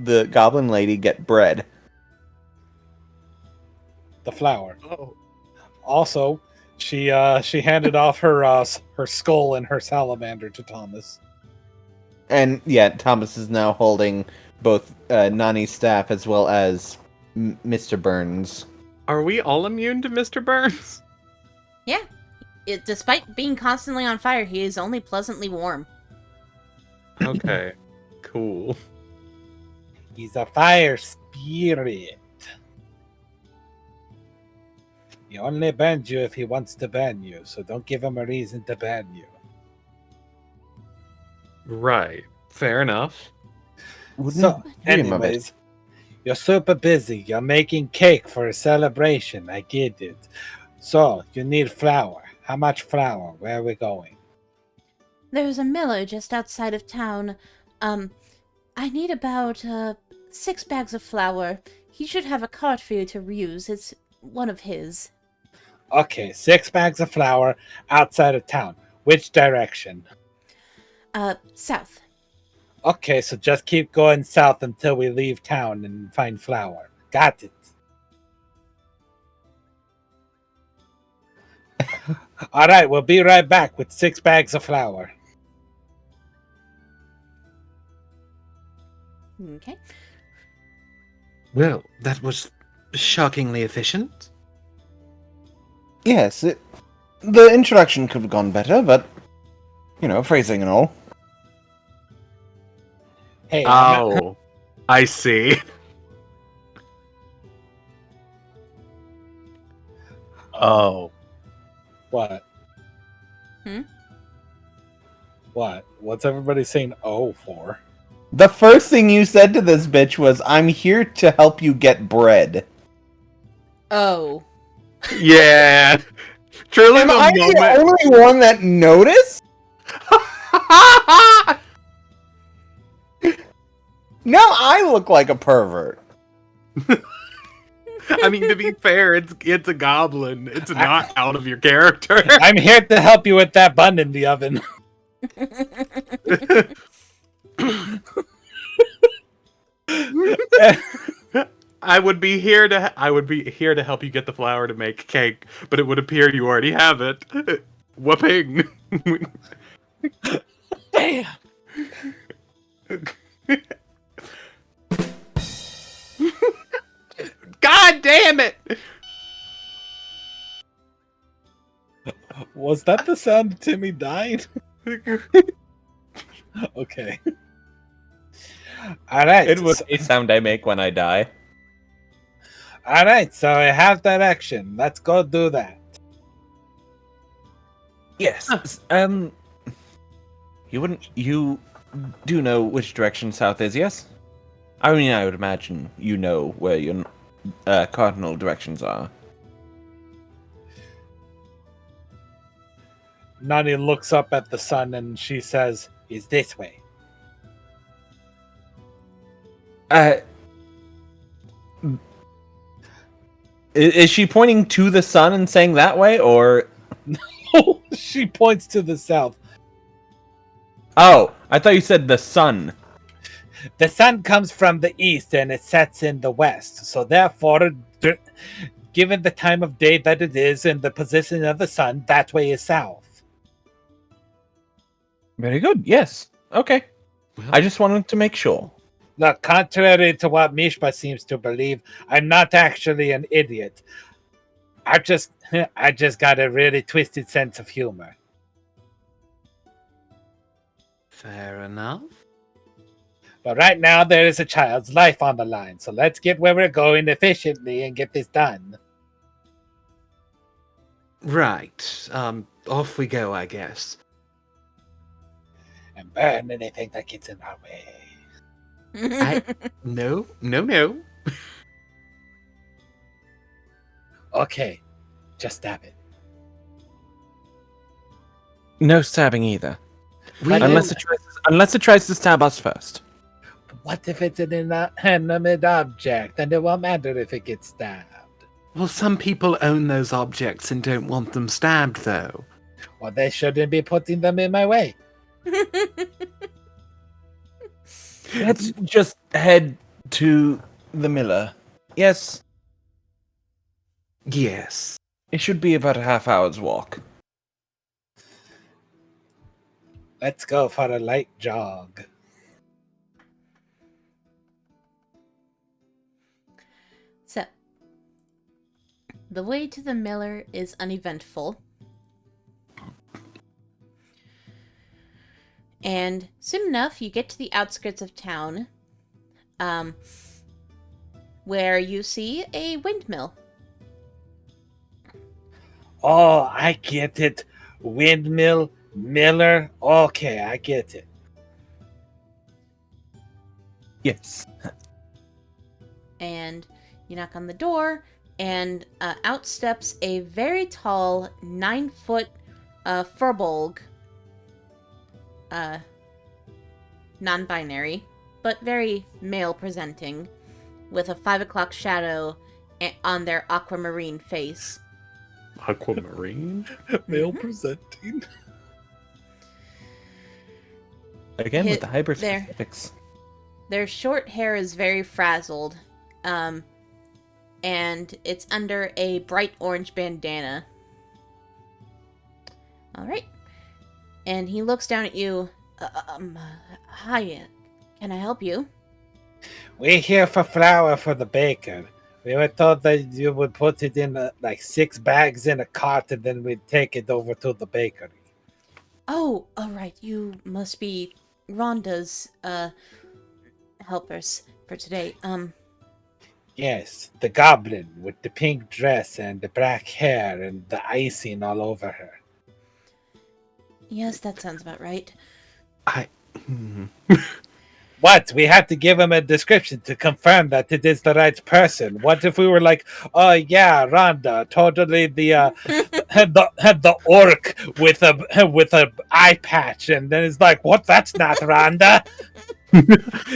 the goblin lady get bread. The flour. Oh. Also, she handed off her skull and her salamander to Thomas. And yeah, Thomas is now holding both Nani's staff as well as Mr. Burns. Are we all immune to Mr. Burns? Yeah. Despite being constantly on fire, he is only pleasantly warm. Okay. Cool. He's a fire spirit. He only bans you if he wants to ban you, so don't give him a reason to ban you. Right. Fair enough. So, dream of it. anyways, you're super busy. You're making cake for a celebration. I get it. So, you need flour. How much flour? Where are we going? There's a miller just outside of town. I need about 6 bags of flour. He should have a cart for you to reuse. It's one of his. Okay, 6 bags of flour outside of town. Which direction? South. Okay, so just keep going south until we leave town and find flour. Got it. All right, we'll be right back with 6 bags of flour. Okay. Well, that was shockingly efficient. Yes, the introduction could have gone better, but, you know, phrasing and all. Hey, Oh, I see. Oh. What? Hmm? What? What's everybody saying oh for? The first thing you said to this bitch was, "I'm here to help you get bread." Oh. Yeah. Truly Am the I moment. the only one that noticed? Now I look like a pervert. I mean, to be fair, it's a goblin. It's not out of your character. I'm here to help you with that bun in the oven. I would be here to help you get the flour to make cake, but it would appear you already have it. Whooping. Damn. God damn it! Was that the sound Timmy died? Okay. Alright. It was a sound I make when I die. Alright, so I have direction. Let's go do that. Yes. You do know which direction south is, yes? I mean, I would imagine you know where your cardinal directions are. Nani looks up at the sun and she says, "Is this way?" Is she pointing to the sun and saying that way, or? She points to the south. Oh, I thought you said the sun. The sun comes from the east and it sets in the west. So therefore, given the time of day that it is and the position of the sun, that way is south. Very good. Yes. Okay. I just wanted to make sure. Look, contrary to what Mishpa seems to believe, I'm not actually an idiot. I just got a really twisted sense of humor. Fair enough. But right now, there is a child's life on the line, so let's get where we're going efficiently and get this done. Right. Off we go, I guess. And burn anything that gets in our way. No. Okay, just stab it. No stabbing either. We- Unless it tries to stab us first. What if it's an inanimate object, and it won't matter if it gets stabbed? Well, some people own those objects and don't want them stabbed, though. Well, they shouldn't be putting them in my way. Let's just head to the miller. Yes, Yes. it should be about a half hour's walk. Let's go for a light jog. So, the way to the miller is uneventful. And soon enough, you get to the outskirts of town, where you see a windmill. Oh, I get it. Windmill, miller. Okay, I get it. Yes. And you knock on the door, and out steps a very tall, 9-foot furbolg. Non-binary, but very male-presenting, with a 5 o'clock shadow on their aquamarine face. Aquamarine? Male presenting. Again, with the hyper there. specifics. Their short hair is very frazzled, and it's under a bright orange bandana. Alright. And he looks down at you. Hi, can I help you? We're here for flour for the baker. We were told that you would put it in 6 bags in a cart and then we'd take it over to the bakery. Oh, alright. You must be Rhonda's, helpers for today. Yes, the goblin with the pink dress and the black hair and the icing all over her. Yes, that sounds about right. What? We have to give him a description to confirm that it is the right person. What if we were like, oh yeah, Rhonda, totally the the orc with a eye patch, and then it's like, what? That's not Rhonda.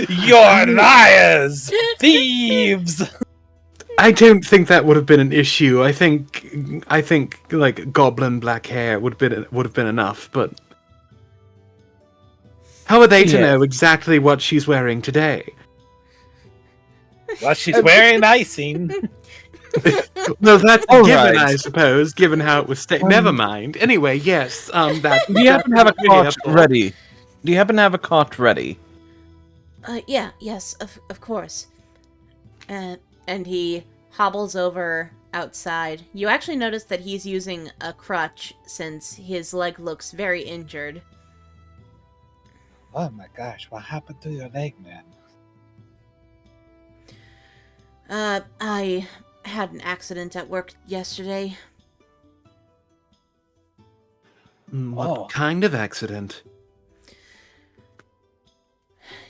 You're liars! Thieves! I don't think that would have been an issue. I think like goblin black hair would have been enough. But how are they to know exactly what she's wearing today? Well, she's wearing icing. Well, that's a All given, right. I suppose, given how it was Never mind. Anyway, yes, that. Do you happen to have a really cart helpful. ready? Do you happen to have a cart ready? Yes, of course. And he hobbles over outside. You actually notice that he's using a crutch since his leg looks very injured. Oh my gosh, what happened to your leg, man? I had an accident at work yesterday. What kind of accident?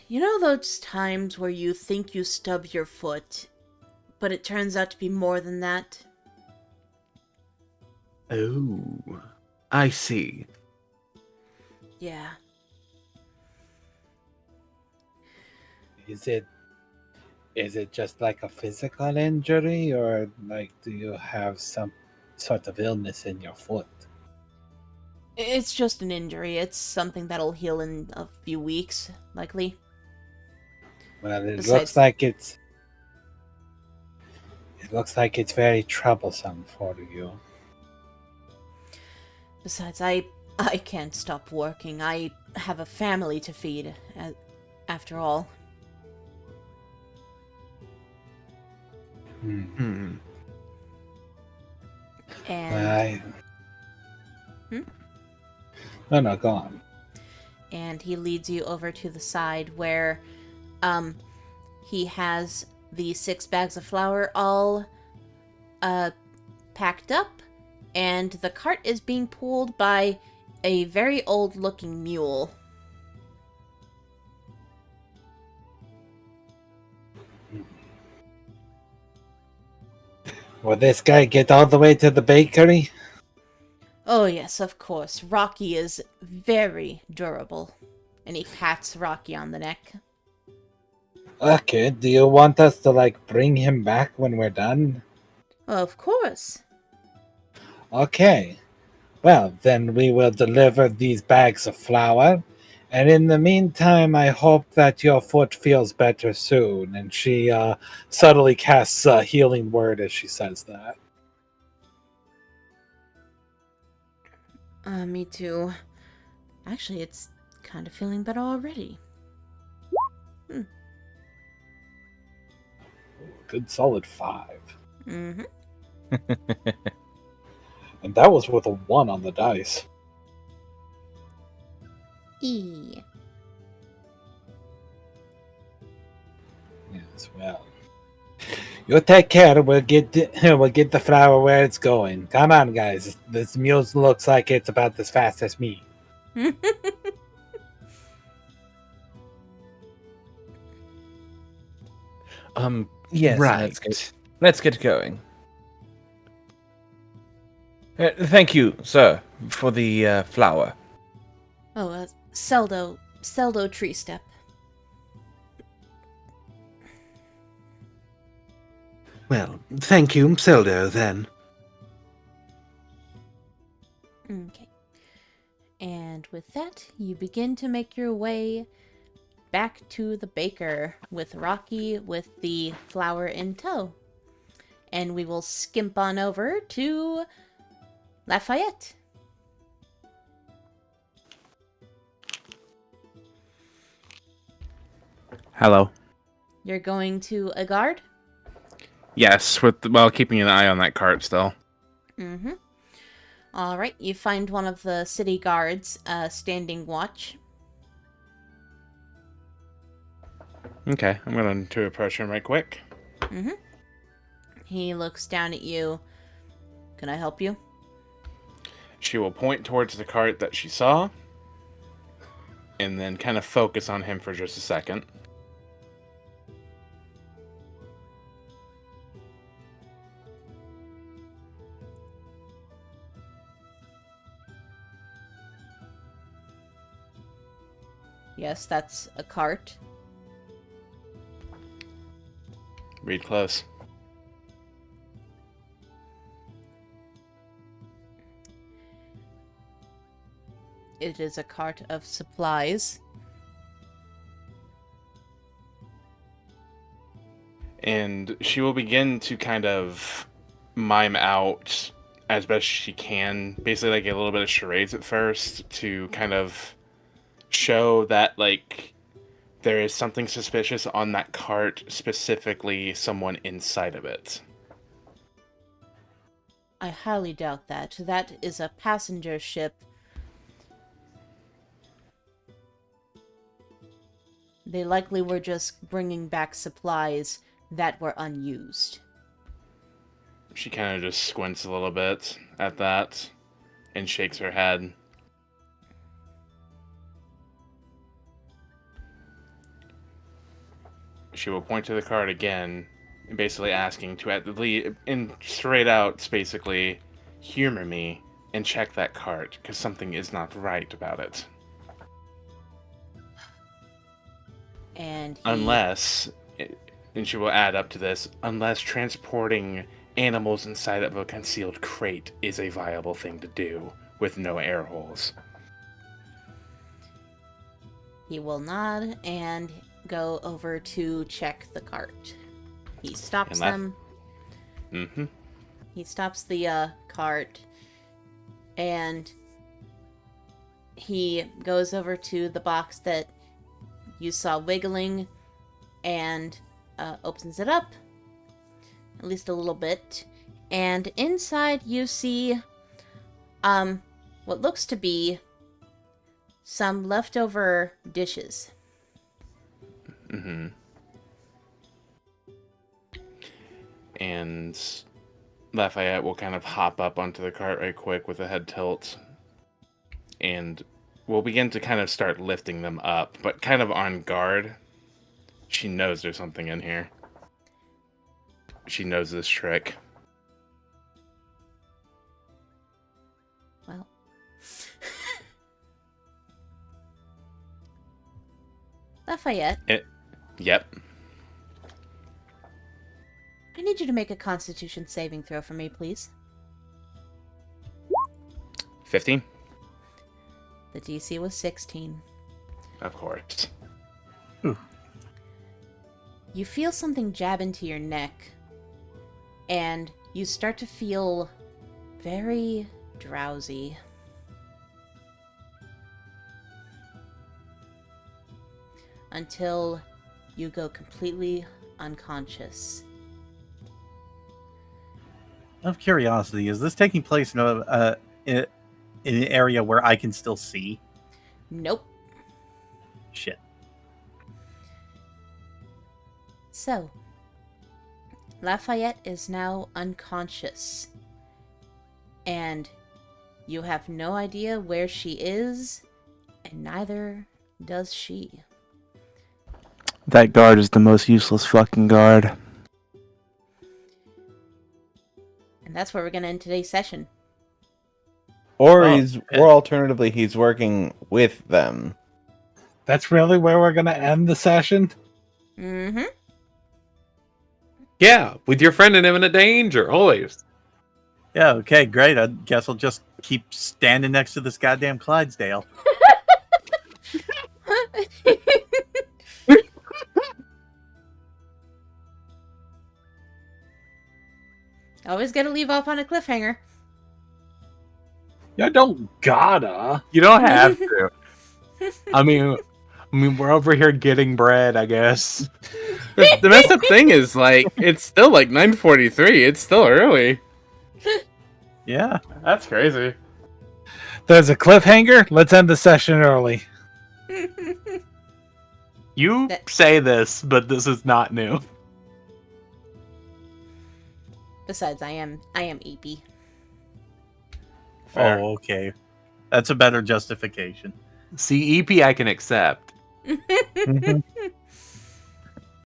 You know those times where you think you stub your foot, but it turns out to be more than that? Oh, I see. Yeah. Is it just like a physical injury, or like do you have some sort of illness in your foot? It's just an injury. It's something that'll heal in a few weeks, likely. Well, it Besides- looks like it's very troublesome for you. Besides, I can't stop working. I have a family to feed, after all. Hmm. And No, go on. and he leads you over to the side where he has the 6 bags of flour all packed up, and the cart is being pulled by a very old looking mule. Will this guy get all the way to the bakery? Oh yes, of course. Rocky is very durable. And he pats Rocky on the neck. Okay, do you want us to like bring him back when we're done? Of course. Okay. Well, then we will deliver these bags of flour. And in the meantime, I hope that your foot feels better soon. And she subtly casts a healing word as she says that. Me too. Actually, it's kind of feeling better already. Good solid 5. Mm-hmm. And that was with a 1 on the dice. E. Yes, well. You take care. We'll get the flour where it's going. Come on, guys. This mule looks like it's about as fast as me. Yes, Right. let's get going. Thank you, sir, for the flour. Oh, Seldo tree step. Well, thank you, Seldo, then. Okay. And with that, you begin to make your way back to the baker with Rocky with the flour in tow. And we will skimp on over to Lafayette. Hello. You're going to a guard? Yes, while keeping an eye on that cart still. Mm-hmm. Alright, you find one of the city guards standing watch. Okay, I'm going to approach him right quick. Mm-hmm. He looks down at you. Can I help you? She will point towards the cart that she saw, and then kind of focus on him for just a second. Yes, that's a cart. Read close. It is a cart of supplies. And she will begin to kind of mime out as best she can, basically like a little bit of charades at first, to kind of show that like there is something suspicious on that cart, specifically someone inside of it. I highly doubt that. That is a passenger ship. They likely were just bringing back supplies that were unused. She kind of just squints a little bit at that and shakes her head. She will point to the card again, basically asking to at least, in straight out, basically, humor me and check that cart, because something is not right about it. And Unless, and she will add up to this, unless transporting animals inside of a concealed crate is a viable thing to do with no air holes. he will nod and go over to check the cart. He stops them. Mm-hmm. He stops the cart, and he goes over to the box that you saw wiggling and opens it up, at least a little bit. And inside you see what looks to be some leftover dishes. Mm-hmm. And Lafayette will kind of hop up onto the cart right quick with a head tilt. And we'll begin to kind of start lifting them up, but kind of on guard. She knows there's something in here. She knows this trick. Well. Lafayette, Yep. I need you to make a Constitution saving throw for me, please. 15? The DC was 16. Of course. You feel something jab into your neck, and you start to feel very drowsy. Until you go completely unconscious. Out of curiosity, is this taking place in an area where I can still see? Nope. Shit. So, Lafayette is now unconscious. And you have no idea where she is, and neither does she. That guard is the most useless fucking guard. And that's where we're going to end today's session. Or Oh, or alternatively, he's working with them. That's really where we're gonna end the session. Mm-hmm. Yeah, with your friend in imminent danger, always. Yeah, okay, great. I guess I'll just keep standing next to this goddamn Clydesdale. Always gotta leave off on a cliffhanger. You don't gotta. You don't have to. I mean, we're over here getting bread, I guess. The messed up thing is, like, it's still like 9:43. It's still early. Yeah. That's crazy. There's a cliffhanger. Let's end the session early. You say this, but this is not new. Besides, I am EP. Fair. Oh, okay. That's a better justification. See, EP I can accept. Mhm.